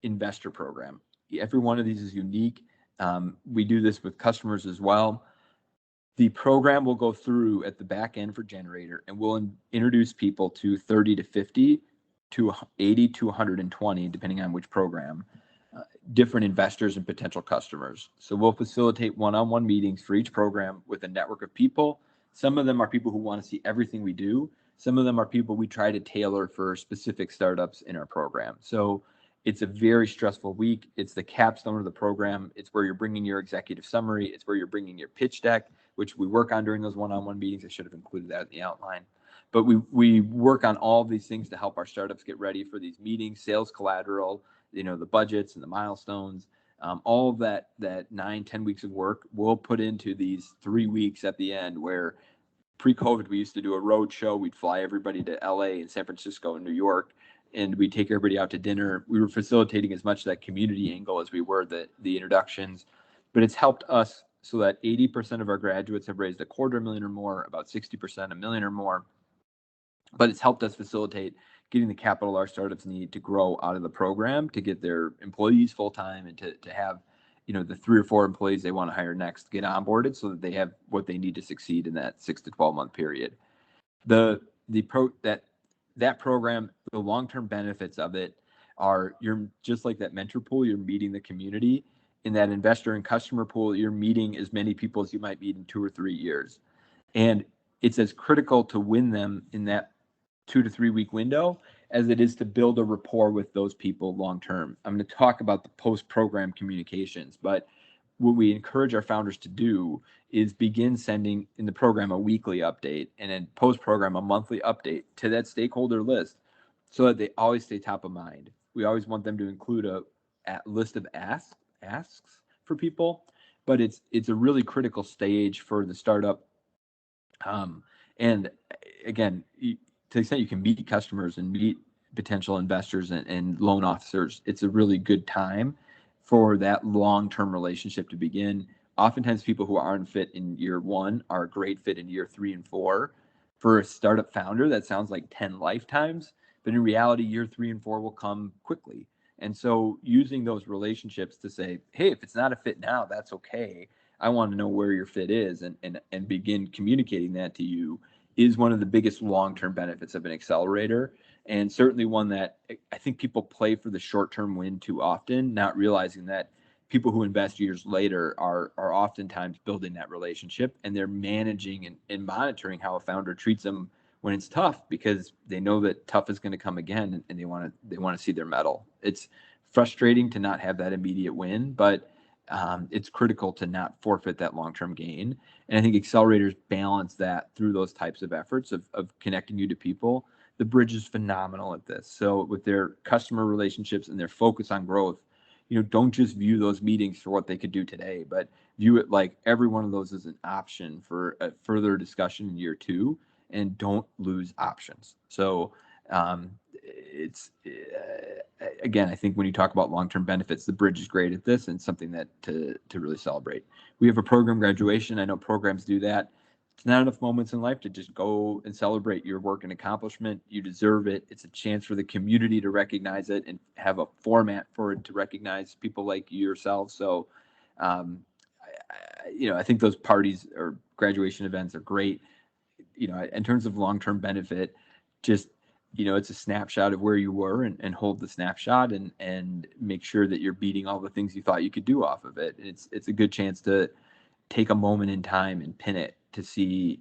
investor program. Every one of these is unique. We do this with customers as well. The program will go through at the back end for Generator, and we'll introduce people to 30 to 50 to 80 to 120, depending on which program, different investors and potential customers. So we'll facilitate one-on-one meetings for each program with a network of people. Some of them are people who want to see everything we do. Some of them are people we try to tailor for specific startups in our program. So it's a very stressful week. It's the capstone of the program. It's where you're bringing your executive summary. It's where you're bringing your pitch deck, which we work on during those one-on-one meetings. I should have included that in the outline. But we work on all of these things to help our startups get ready for these meetings, sales collateral, the budgets and the milestones, all of that 9-10 weeks of work we'll put into these 3 weeks at the end, where pre-COVID, we used to do a road show. We'd fly everybody to LA and San Francisco and New York, and we'd take everybody out to dinner. We were facilitating as much of that community angle as we were the introductions, but it's helped us so that 80% of our graduates have raised $250,000 or more, about 60% $1 million or more. But it's helped us facilitate getting the capital our startups need to grow out of the program, to get their employees full-time, and to have the 3 or 4 employees they want to hire next get onboarded so that they have what they need to succeed in that 6 to 12 month period. That program, the long-term benefits of it are, you're just like that mentor pool, you're meeting the community. In that investor and customer pool, you're meeting as many people as you might meet in 2 or 3 years. And it's as critical to win them in that 2 to 3 week window as it is to build a rapport with those people long term. I'm going to talk about the post-program communications, but what we encourage our founders to do is begin sending in the program a weekly update, and then post-program a monthly update to that stakeholder list so that they always stay top of mind. We always want them to include a list of asks for people, but it's a really critical stage for the startup. And again, to the extent you can meet customers and meet potential investors and loan officers, it's a really good time for that long-term relationship to begin. Oftentimes people who aren't fit in year 1 are a great fit in year 3 and 4. For a startup founder, that sounds like 10 lifetimes, but in reality, year 3 and 4 will come quickly. And so using those relationships to say, hey, if it's not a fit now, that's okay. I want to know where your fit is, and begin communicating that to you is one of the biggest long-term benefits of an accelerator, and certainly one that I think people play for the short-term win too often, not realizing that people who invest years later are oftentimes building that relationship, and they're managing and monitoring how a founder treats them when it's tough, because they know that tough is going to come again, and they want to see their mettle. It's frustrating to not have that immediate win, but it's critical to not forfeit that long-term gain. And I think accelerators balance that through those types of efforts of connecting you to people. The bridge is phenomenal at this. So with their customer relationships and their focus on growth, don't just view those meetings for what they could do today, but view it like every one of those is an option for a further discussion in year 2, and don't lose options. So it's again, I think when you talk about long-term benefits, the bridge is great at this and something that to really celebrate. We have a program graduation. I know programs do that. It's not enough moments in life to just go and celebrate your work and accomplishment. You deserve it. It's a chance for the community to recognize it and have a format for it to recognize people like you yourself. So, I think those parties or graduation events are great. In terms of long-term benefit, just it's a snapshot of where you were, and hold the snapshot and make sure that you're beating all the things you thought you could do off of it. It's a good chance to take a moment in time and pin it to see,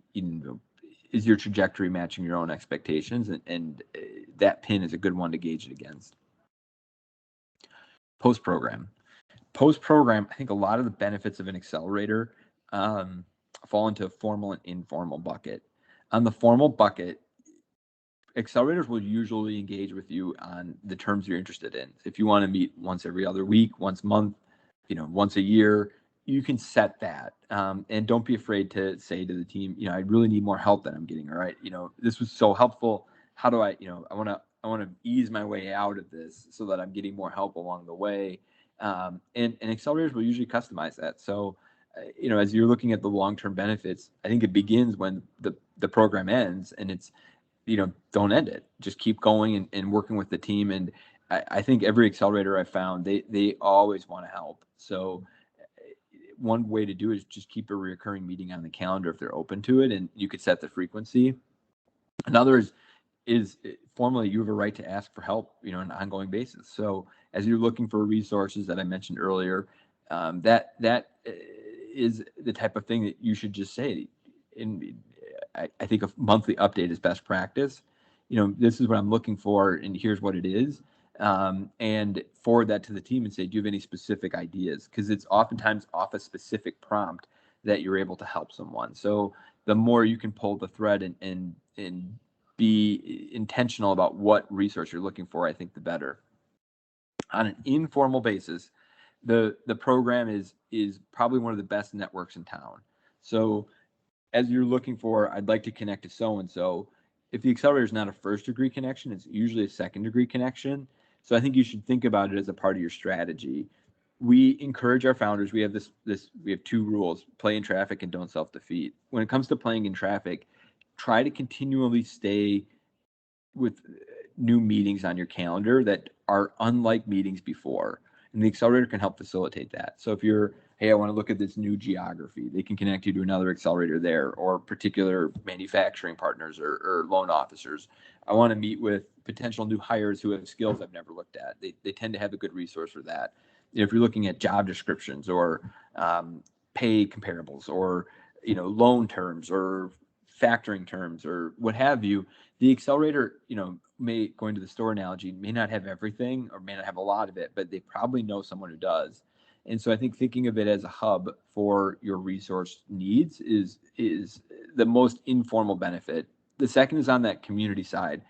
is your trajectory matching your own expectations, and that pin is a good one to gauge it against. Post-program, I think a lot of the benefits of an accelerator fall into a formal and informal bucket. On the formal bucket, accelerators will usually engage with you on the terms you're interested in. If you want to meet once every other week, once a month, once a year, you can set that. And don't be afraid to say to the team, I really need more help than I'm getting. All right. This was so helpful. How do I want to ease my way out of this so that I'm getting more help along the way. And accelerators will usually customize that. So, as you're looking at the long-term benefits, I think it begins when the program ends, and it's, don't end it. Just keep going and working with the team. And I think every accelerator I found, they always want to help. So one way to do it is just keep a recurring meeting on the calendar if they're open to it, and you could set the frequency. Another is formally, you have a right to ask for help, on an ongoing basis. So as you're looking for resources that I mentioned earlier, that is the type of thing that you should just say. I think a monthly update is best practice. This is what I'm looking for, and here's what it is. And forward that to the team and say, do you have any specific ideas? Because it's oftentimes off a specific prompt that you're able to help someone. So the more you can pull the thread and be intentional about what resource you're looking for, I think the better. On an informal basis, the program is probably one of the best networks in town. So as you're looking for, I'd like to connect to so-and-so, if the accelerator is not a first degree connection, it's usually a second degree connection. So I think you should think about it as a part of your strategy. We encourage our founders. We have we have 2 rules: play in traffic and don't self-defeat. When it comes to playing in traffic, try to continually stay with new meetings on your calendar that are unlike meetings before. And the accelerator can help facilitate that. So if you're, hey, I want to look at this new geography, they can connect you to another accelerator there, or particular manufacturing partners or loan officers. I want to meet with potential new hires who have skills I've never looked at. They tend to have a good resource for that. If you're looking at job descriptions or pay comparables or loan terms or factoring terms or what have you, the accelerator, may, going to the store analogy, may not have everything or may not have a lot of it, but they probably know someone who does. And so I think thinking of it as a hub for your resource needs is the most informal benefit. The second is on that community side.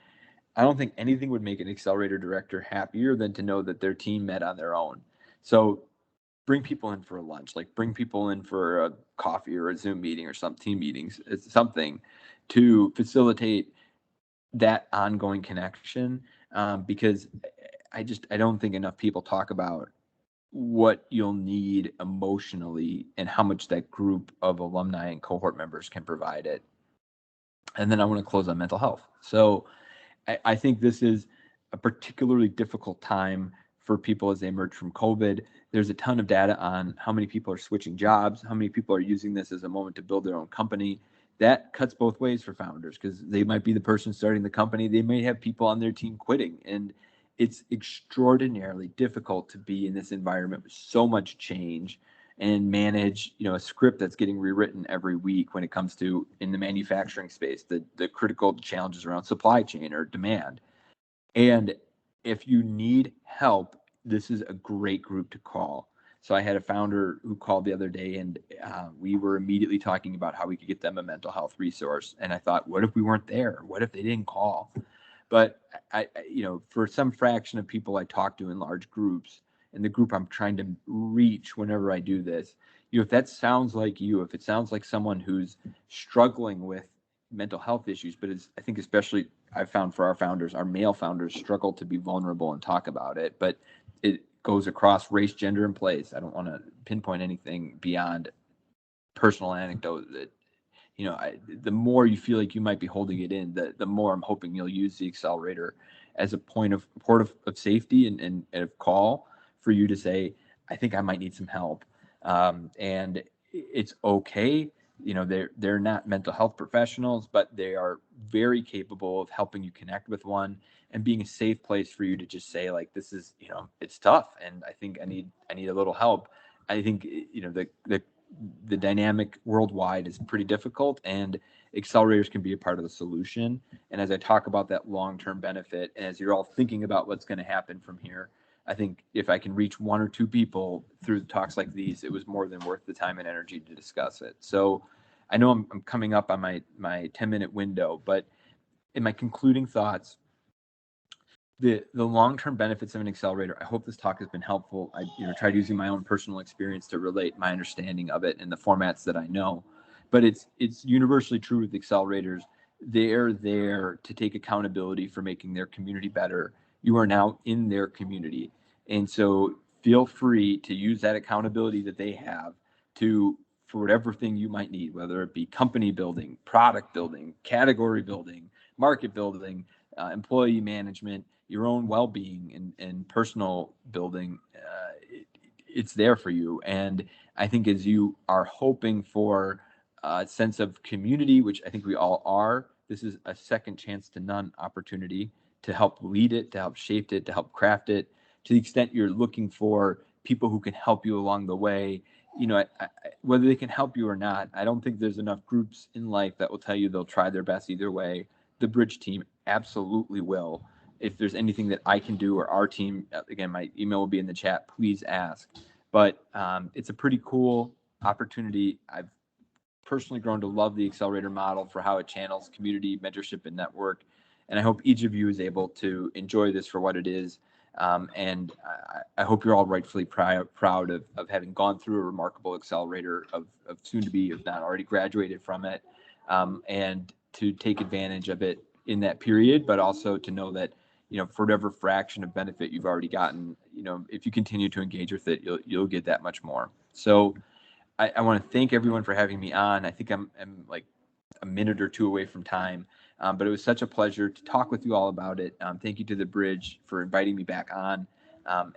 I don't think anything would make an accelerator director happier than to know that their team met on their own. So bring people in for a lunch, like bring people in for a coffee or a Zoom meeting or some team meetings. It's something to facilitate that ongoing connection, because I don't think enough people talk about what you'll need emotionally and how much that group of alumni and cohort members can provide it. And then I want to close on mental health. So I think this is a particularly difficult time for people as they emerge from COVID. There's a ton of data on how many people are switching jobs, how many people are using this as a moment to build their own company. That cuts both ways for founders, because they might be the person starting the company. They may have people on their team quitting. And it's extraordinarily difficult to be in this environment with so much change and manage, a script that's getting rewritten every week when it comes to, in the manufacturing space, the critical challenges around supply chain or demand. And if you need help, this is a great group to call. So I had a founder who called the other day, and we were immediately talking about how we could get them a mental health resource. And I thought, what if we weren't there? What if they didn't call? But for some fraction of people I talk to in large groups, and the group I'm trying to reach whenever I do this, if that sounds like you, if it sounds like someone who's struggling with mental health issues, but I think especially I've found for our founders, our male founders struggle to be vulnerable and talk about it, but it goes across race, gender, and place. I don't want to pinpoint anything beyond personal anecdote that the more you feel like you might be holding it in, the more I'm hoping you'll use the accelerator as a port of safety and of call for you to say, I think I might need some help. And it's okay. They're not mental health professionals, but they are very capable of helping you connect with one and being a safe place for you to just say, like, this is, it's tough, and I think I need a little help. I think the dynamic worldwide is pretty difficult, and accelerators can be a part of the solution. And as I talk about that long-term benefit, and as you're all thinking about what's going to happen from here, I think if I can reach one or two people through talks like these, it was more than worth the time and energy to discuss it. So I know I'm coming up on my 10-minute window, but in my concluding thoughts, the long-term benefits of an accelerator, I hope this talk has been helpful. I tried using my own personal experience to relate my understanding of it in the formats that I know, but it's universally true with accelerators. They're there to take accountability for making their community better. You are now in their community, and so feel free to use that accountability that they have to, for whatever thing you might need, whether it be company building, product building, category building, market building, employee management, your own well-being and personal building. It's there for you. And I think as you are hoping for a sense of community, which I think we all are, this is a second chance to none opportunity to help lead it, to help shape it, to help craft it. To the extent you're looking for people who can help you along the way, whether they can help you or not, I don't think there's enough groups in life that will tell you they'll try their best either way. The Bridge team absolutely will. If there's anything that I can do or our team, again, my email will be in the chat, please ask. But it's a pretty cool opportunity. I've personally grown to love the accelerator model for how it channels community, mentorship, and network. And I hope each of you is able to enjoy this for what it is. And I hope you're all rightfully proud of having gone through a remarkable accelerator, of soon to be, if not already graduated from it, and to take advantage of it in that period, but also to know that, for whatever fraction of benefit you've already gotten, if you continue to engage with it, you'll get that much more. So I want to thank everyone for having me on. I think I'm like a minute or two away from time, but it was such a pleasure to talk with you all about it. Thank you to the Bridge for inviting me back on.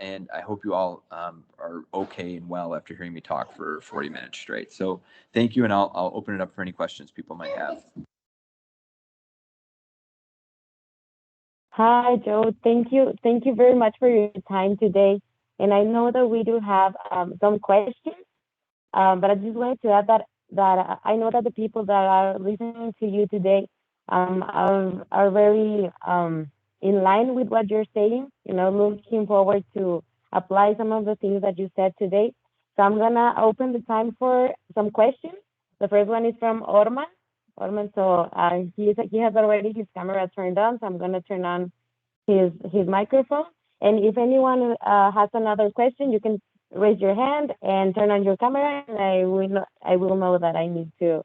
And I hope you all are okay and well after hearing me talk for 40 minutes straight. So thank you, and I'll open it up for any questions people might have. Hi, Joe. Thank you. Thank you very much for your time today. And I know that we do have some questions, but I just wanted to add that I know that the people that are listening to you today are very in line with what you're saying. Looking forward to apply some of the things that you said today. So I'm gonna open the time for some questions. The first one is from Orman. Orman, so he has already his camera turned on, so I'm gonna turn on his microphone. And if anyone has another question, you can raise your hand and turn on your camera, and I will know that I need to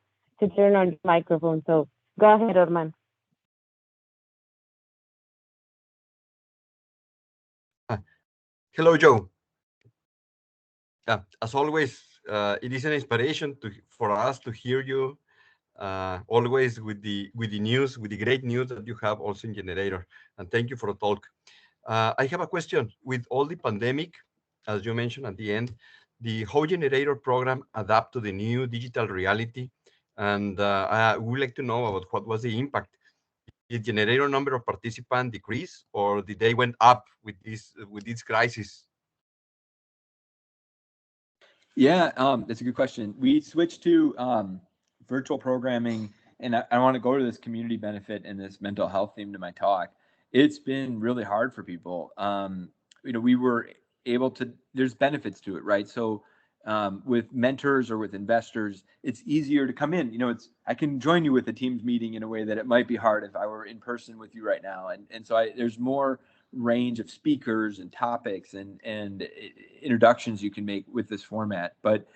turn on your microphone. So go ahead, Orman. Hello, Joe. As always, it is an inspiration for us to hear you always with the news, with the great news that you have also in Generator. And thank you for the talk. I have a question. With all the pandemic, as you mentioned at the end, the whole Generator program adapt to the new digital reality. And I would like to know about what was the impact. Did Generator number of participants decrease, or did they went up with this crisis? Yeah, that's a good question. We switched to virtual programming, and I want to go to this community benefit and this mental health theme to my talk. It's been really hard for people. We were able to, there's benefits to it, right? So with mentors or with investors, it's easier to come in. I can join you with a Teams meeting in a way that it might be hard if I were in person with you right now. And so there's more range of speakers and topics and introductions you can make with this format. But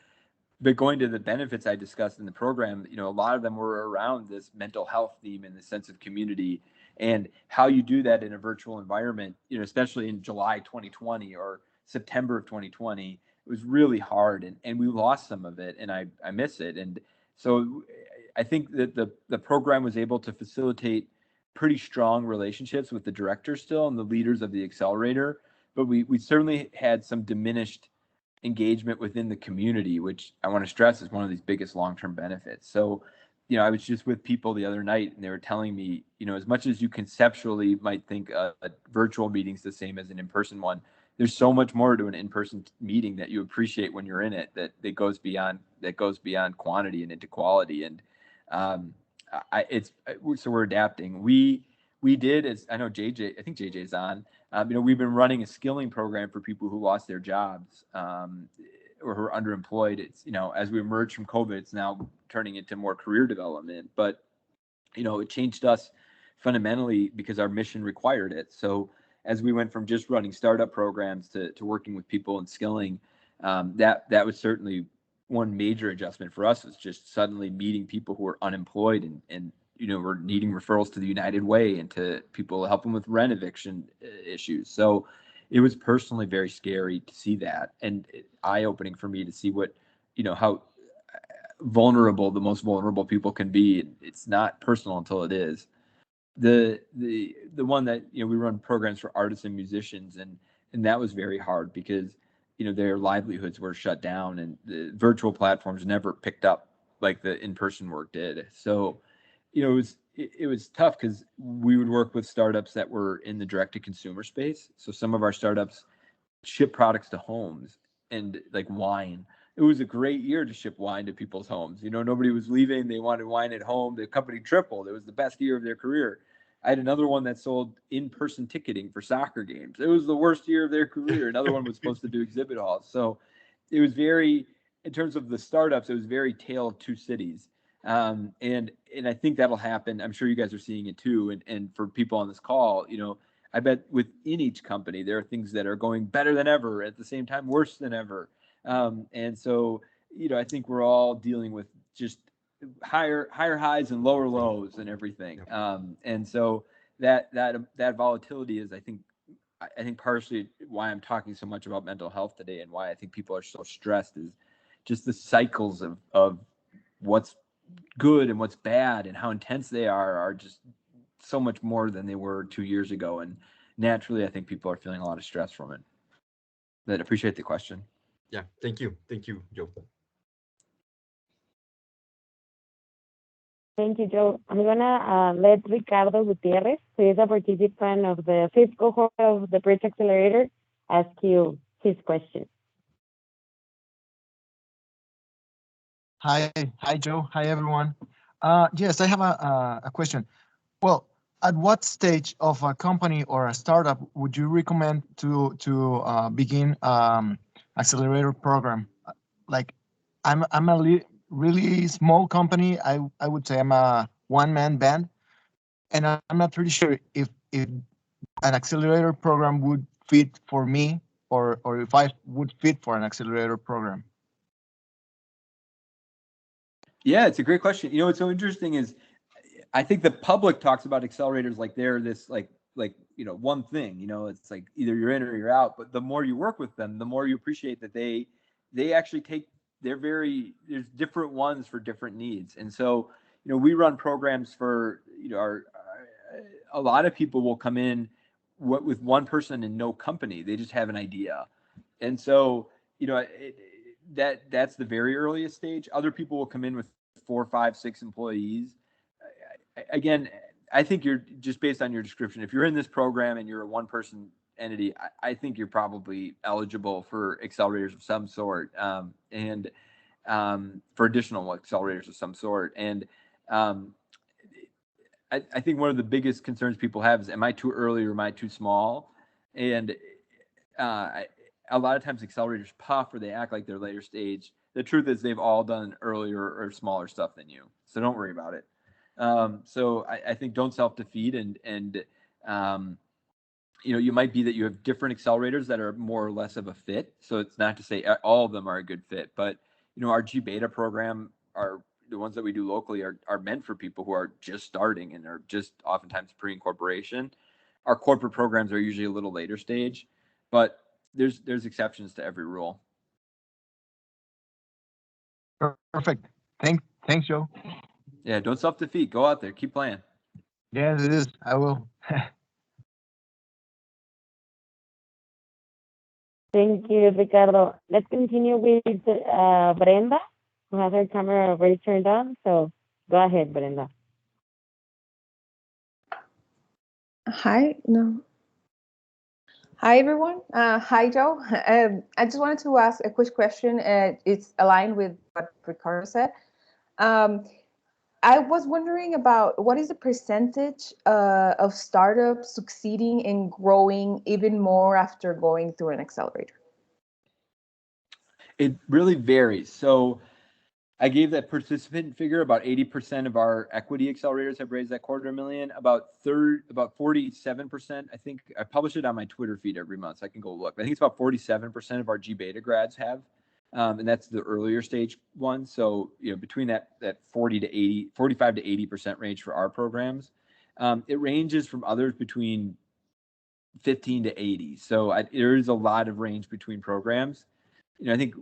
going to the benefits I discussed in the program, a lot of them were around this mental health theme and the sense of community, and how you do that in a virtual environment, especially in July 2020 or September of 2020. It was really hard, and we lost some of it, and I miss it. And so I think that the program was able to facilitate pretty strong relationships with the directors still and the leaders of the accelerator, but we certainly had some diminished engagement within the community, which I want to stress is one of these biggest long-term benefits. So, I was just with people the other night, and they were telling me, as much as you conceptually might think a virtual meeting's the same as an in-person one, there's so much more to an in-person meeting that you appreciate when you're in it, that goes beyond quantity and into quality. And so we're adapting. We did, as I know JJ, I think JJ's on. We've been running a skilling program for people who lost their jobs or who are underemployed. It's, as we emerge from COVID, it's now turning into more career development. But, it changed us fundamentally because our mission required it. So as we went from just running startup programs to working with people and skilling, that was certainly one major adjustment for us, was just suddenly meeting people who were unemployed and we're needing referrals to the United Way and to people helping with rent eviction issues. So it was personally very scary to see that, and eye-opening for me to see what, how vulnerable the most vulnerable people can be. It's not personal until it is. The one that, we run programs for artists and musicians, and that was very hard because, their livelihoods were shut down, and the virtual platforms never picked up like the in-person work did. So, it was tough because we would work with startups that were in the direct-to-consumer space. So some of our startups ship products to homes, and like wine. It was a great year to ship wine to people's homes. Nobody was leaving. They wanted wine at home. The company tripled. It was the best year of their career. I had another one that sold in-person ticketing for soccer games. It was the worst year of their career. Another one was supposed to do exhibit halls. So it was very, in terms of the startups, it was very tale of two cities. And I think that'll happen. I'm sure you guys are seeing it too. And for people on this call, I bet within each company, there are things that are going better than ever, at the same time, worse than ever. And so, I think we're all dealing with just higher highs and lower lows and everything. And so that volatility is, I think partially why I'm talking so much about mental health today, and why I think people are so stressed, is just the cycles of what's good and what's bad and how intense they are just so much more than they were 2 years ago. And naturally, I think people are feeling a lot of stress from it. But appreciate the question. Yeah, thank you, Joe. Thank you, Joe. I'm gonna let Ricardo Gutierrez, who is a participant of the fifth cohort of the Bridge Accelerator, ask you his question. Hi, Joe. Hi, everyone. Yes, I have a question. Well, at what stage of a company or a startup would you recommend to begin accelerator program? Like, I'm a really small company. I would say I'm a one-man band, and I'm not really sure if an accelerator program would fit for me, or if I would fit for an accelerator program. Yeah, it's a great question. What's so interesting is, I think the public talks about accelerators like they're this like one thing. It's like either you're in or you're out. But the more you work with them, the more you appreciate that they actually take, there's different ones for different needs. And so, we run programs for, a lot of people will come in with one person and no company. They just have an idea. And so, that's the very earliest stage. Other people will come in with 4, 5, 6 employees. Again, I think you're, just based on your description, if you're in this program and you're a one-person entity, I think you're probably eligible for accelerators of some sort, and for additional accelerators of some sort. And I think one of the biggest concerns people have is, am I too early or am I too small? And a lot of times accelerators puff or they act like they're later stage. The truth is they've all done earlier or smaller stuff than you. So don't worry about it. So I think don't self-defeat and you might be that you have different accelerators that are more or less of a fit. So it's not to say all of them are a good fit, but our G Beta program, the ones that we do locally are meant for people who are just starting and are just oftentimes pre-incorporation. Our corporate programs are usually a little later stage, but there's exceptions to every rule. Perfect. Thanks, Joe. Yeah, don't self-defeat. Go out there, keep playing. Yes, it is. I will. Thank you, Ricardo. Let's continue with Brenda, who has her camera already turned on. So go ahead, Brenda. Hi, no. Hi, everyone. Hi, Joe. I just wanted to ask a quick question. It's aligned with what Ricardo said. I was wondering about what is the percentage of startups succeeding and growing even more after going through an accelerator? It really varies. So I gave that participant figure. About 80% of our equity accelerators have raised that $250,000. About 47%. I think I publish it on my Twitter feed every month, so I can go look. I think it's about 47% of our G Beta grads have, and that's the earlier stage one. So between that 40 to 80, 45 to 80% range for our programs. It ranges from others between 15 to 80. So there is a lot of range between programs. I think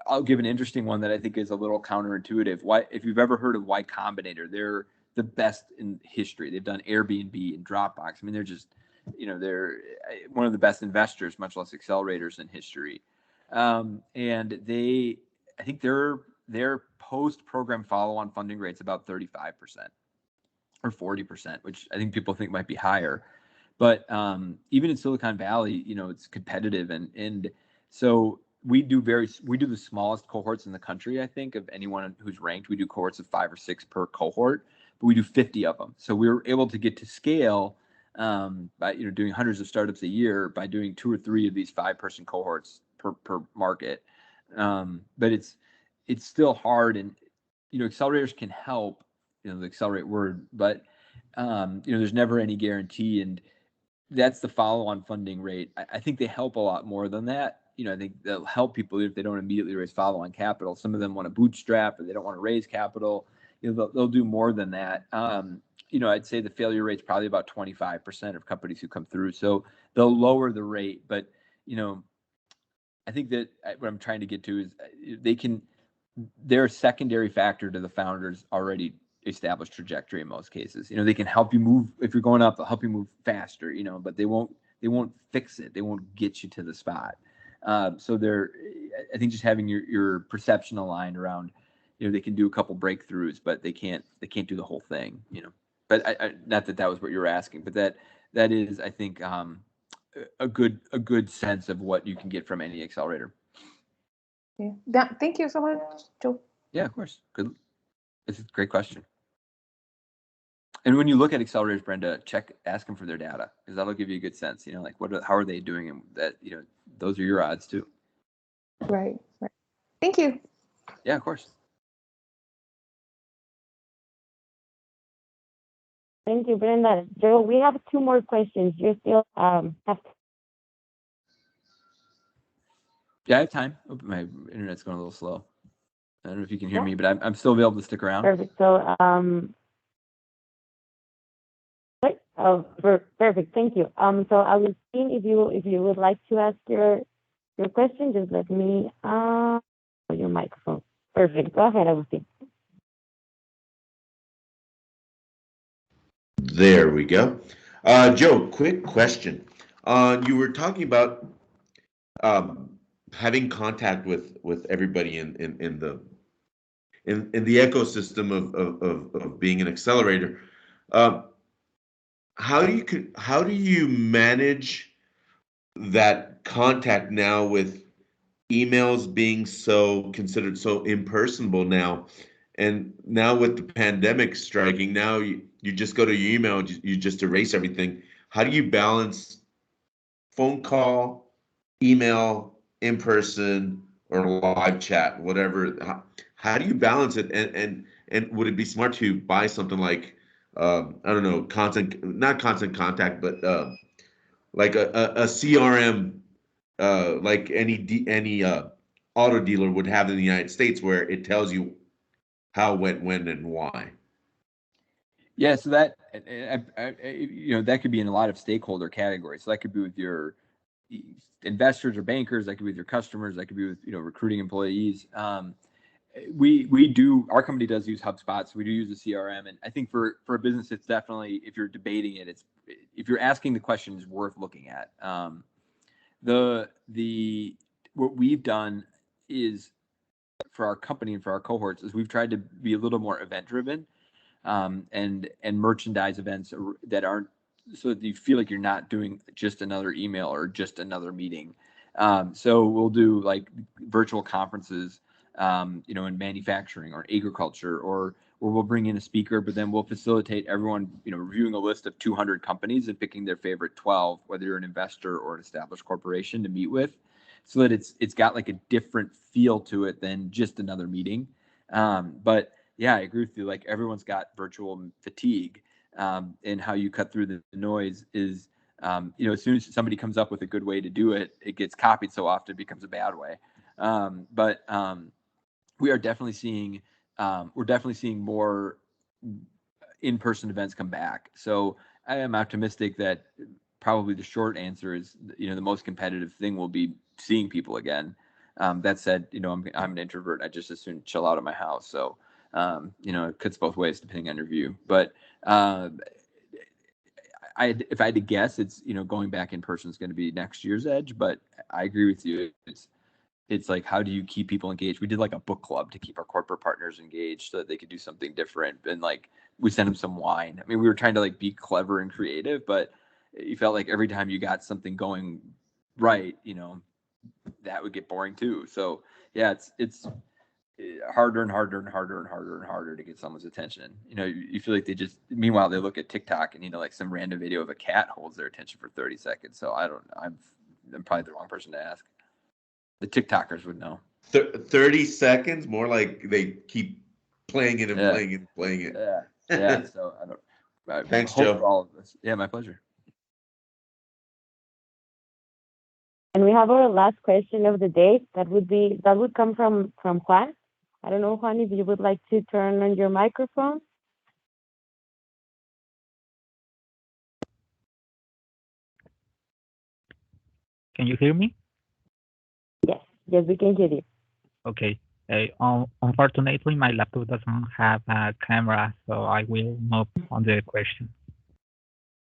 I'll give an interesting one that I think is a little counterintuitive. If you've ever heard of Y Combinator, they're the best in history. They've done Airbnb and Dropbox. I mean, they're just, they're one of the best investors, much less accelerators in history. And I think their post-program follow-on funding rate's about 35% or 40%, which I think people think might be higher. But even in Silicon Valley, it's competitive, and so we do the smallest cohorts in the country. I think of anyone who's ranked, we do cohorts of 5 or 6 per cohort, but we do 50 of them. So we were able to get to scale by doing hundreds of startups a year by doing 2 or 3 of these 5-person cohorts per market. But it's still hard, and accelerators can help. The accelerate word, but there's never any guarantee, and that's the follow-on funding rate. I think they help a lot more than that. I think they'll help people if they don't immediately raise follow-on capital. Some of them want to bootstrap or they don't want to raise capital. They'll do more than that. I'd say the failure rate's probably about 25% of companies who come through. So they'll lower the rate, but I think that what I'm trying to get to is they're a secondary factor to the founder's already established trajectory in most cases. They can help you move. If you're going up, they'll help you move faster, but they won't fix it. They won't get you to the spot. So I think just having your perception aligned around, they can do a couple breakthroughs, but they can't do the whole thing, but not that was what you were asking, but that is, I think, a good sense of what you can get from any accelerator. Yeah. Thank you so much, Joe. Yeah, of course. Good. It's a great question. And when you look at accelerators, Brenda, ask them for their data, because that'll give you a good sense. Like how are they doing, and that those are your odds too. Right. Thank you. Yeah, of course. Thank you, Brenda. Joe, we have 2 more questions. You still have. Yeah, I have time. My internet's going a little slow. I don't know if you can hear me, but I'm still able to stick around. Perfect. So perfect. Thank you. So Agustin, if you would like to ask your question, just let me your microphone. Perfect. Go ahead, Agustin. There we go. Joe, quick question. You were talking about having contact with everybody in the ecosystem of being an accelerator. How do you manage that contact now with emails being considered so impersonable now, and now with the pandemic striking, now you just go to your email, you just erase everything. How do you balance phone call email, in person, or live chat, whatever. How do you balance it? And would it be smart to buy something like I don't know, not constant contact, but like a CRM, like any auto dealer would have in the United States, where it tells you how, when, and why. Yeah, so that that could be in a lot of stakeholder categories. So that could be with your investors or bankers. That could be with your customers. That could be with recruiting employees. Our company does use HubSpot, so we do use the CRM, and I think for a business, it's definitely, if you're debating it, if you're asking the question, is worth looking at. What we've done is, for our company and for our cohorts, is we've tried to be a little more event driven, and merchandise events that aren't, so that you feel like you're not doing just another email or just another meeting. So we'll do like virtual conferences, in manufacturing or agriculture, or we'll bring in a speaker, but then we'll facilitate everyone, reviewing a list of 200 companies and picking their favorite 12, whether you're an investor or an established corporation, to meet with, so that it's got like a different feel to it than just another meeting. But yeah, I agree with you. Like, everyone's got virtual fatigue, and how you cut through the noise is, as soon as somebody comes up with a good way to do it, it gets copied so often it becomes a bad way. But we are definitely seeing more in-person events come back. So I am optimistic that probably the short answer is, the most competitive thing will be seeing people again. That said, I'm an introvert. I just as soon chill out of my house. So, it cuts both ways depending on your view. But if I had to guess, it's, going back in person is going to be next year's edge. But I agree with you. It's like, how do you keep people engaged? We did like a book club to keep our corporate partners engaged so that they could do something different. And like, we sent them some wine. I mean, we were trying to like be clever and creative, but you felt like every time you got something going right, that would get boring too. So yeah, it's harder and harder and harder and harder and harder to get someone's attention. You feel like meanwhile they look at TikTok and, like some random video of a cat holds their attention for 30 seconds. So I'm probably the wrong person to ask. The TikTokers would know. 30 seconds, more like they keep playing it and playing it and playing it. Yeah. So I Thanks, hope Joe. for all of this. Yeah, my pleasure. And we have our last question of the day. That would come from Juan. I don't know, Juan, if you would like to turn on your microphone. Can you hear me? Yes, we can hear you. Okay. Unfortunately, my laptop doesn't have a camera, so I will move on the question.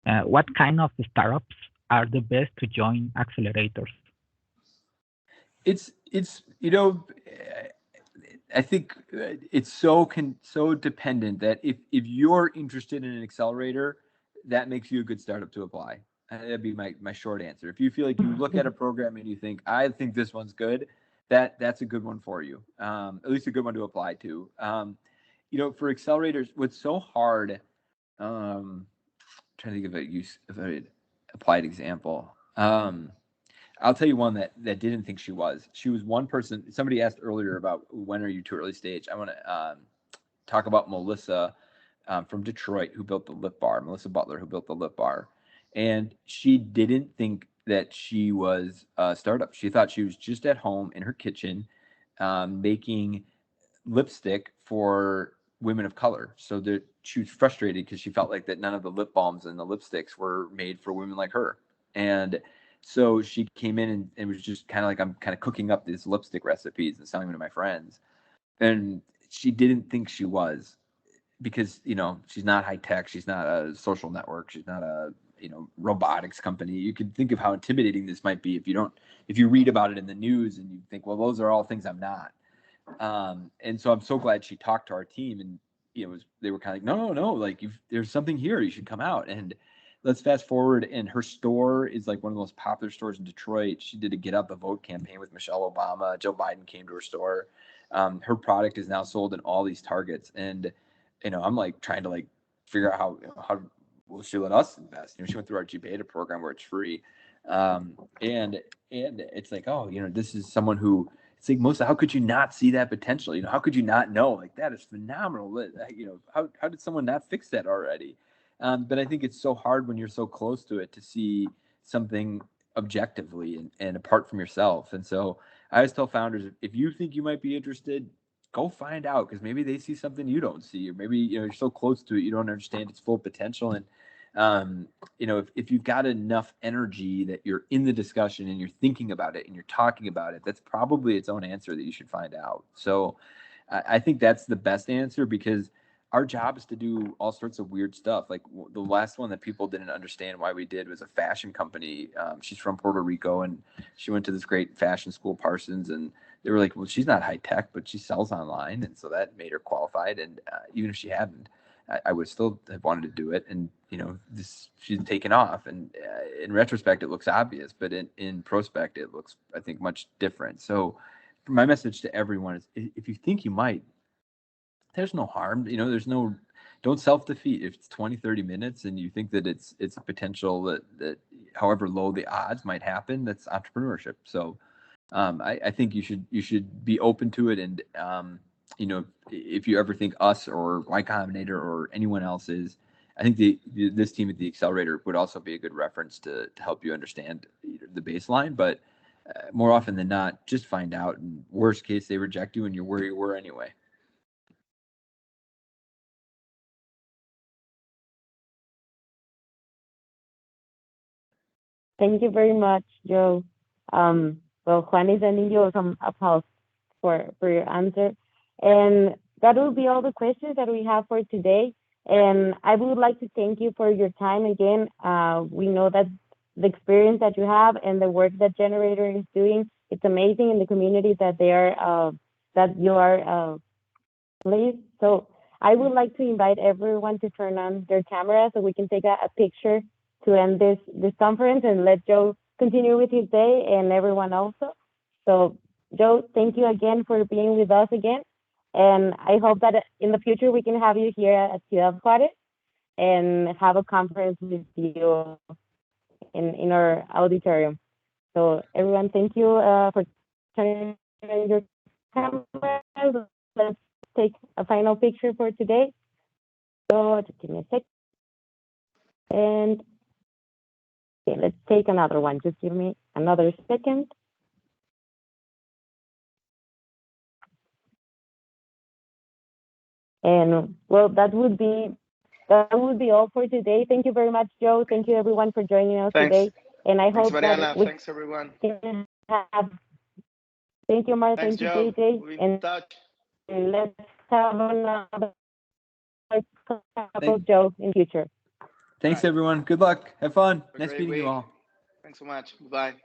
What kind of startups are the best to join accelerators? It's I think it's so dependent that if you're interested in an accelerator, that makes you a good startup to apply. That'd be my short answer. If you feel like you look at a program and you think, I think this one's good, that's a good one for you. At least a good one to apply to. For accelerators, what's so hard, trying to think of an applied example. I'll tell you one that didn't think she was. She was one person. Somebody asked earlier about when are you too early stage. I want to talk about Melissa from Detroit, who built the Lip Bar. Melissa Butler, who built the Lip Bar, and she didn't think that she was a startup. She thought she was just at home in her kitchen making lipstick for women of color. So that she was frustrated because she felt like that none of the lip balms and the lipsticks were made for women like her. And so she came in and was just kind of like, I'm kind of cooking up these lipstick recipes and selling them to my friends. And she didn't think she was, because, she's not high tech. She's not a social network. She's not a, robotics company. You can think of how intimidating this might be if you read about it in the news and you think, well, those are all things I'm not. And so I'm so glad she talked to our team, and they were kind of like, no, like there's something here. You should come out. And let's fast forward, and her store is like one of the most popular stores in Detroit. She did a Get Out the Vote campaign with Michelle Obama. Joe Biden came to her store. Her product is now sold in all these Targets, and I'm like trying to like figure out how will she let us invest. She went through our G Beta program where it's free. And it's like, oh, this is someone who, it's like, how could you not see that potential? How could you not know? Like, that is phenomenal. How did someone not fix that already? But I think it's so hard when you're so close to it to see something objectively and apart from yourself. And so I always tell founders, if you think you might be interested, go find out, because maybe they see something you don't see, or maybe you're so close to it you don't understand its full potential. And if you've got enough energy that you're in the discussion and you're thinking about it and you're talking about it, that's probably its own answer that you should find out. So I think that's the best answer, because our job is to do all sorts of weird stuff. Like the last one that people didn't understand why we did was a fashion company. She's from Puerto Rico, and she went to this great fashion school, Parsons, and they were like, well, she's not high tech, but she sells online. And so that made her qualified. And even if she hadn't, I would still have wanted to do it. And, she's taken off. And in retrospect, it looks obvious, but in prospect, it looks, I think, much different. So my message to everyone is, if you think you might, there's no harm. Don't self-defeat. If it's 20, 30 minutes and you think that it's a potential that however low the odds might happen, that's entrepreneurship. So I think you should be open to it. And, if you ever think us or Y Combinator or anyone else is, I think this team at the Accelerator would also be a good reference to help you understand the baseline. But more often than not, just find out. And worst case, they reject you and you're where you were anyway. Thank you very much, Joe. Well, Juan is sending you some applause for your answer. And that will be all the questions that we have for today. And I would like to thank you for your time again. We know that the experience that you have and the work that Generator is doing, it's amazing in the community that you are placed. So I would like to invite everyone to turn on their camera so we can take a picture to end this conference and let Joe continue with his day, and everyone also. So Joe, thank you again for being with us again. And I hope that in the future we can have you here at Ciudad Juarez and have a conference with you in our auditorium. So everyone, thank you for turning on your cameras. Let's take a final picture for today. So just give me a sec. And okay, let's take another one. Just give me another second. And well, that would be all for today. Thank you very much, Joe. Thank you everyone for joining us today. And I hope Mariana. that we Thanks, everyone. can have. Thank you, Mara. Thanks, Thank you, Joe. JJ. We'll be And in touch. let's have another couple, Joe, in future. Thanks, everyone. Good luck. Have fun. Have a Nice great meeting you week. all. Thanks so much. Bye.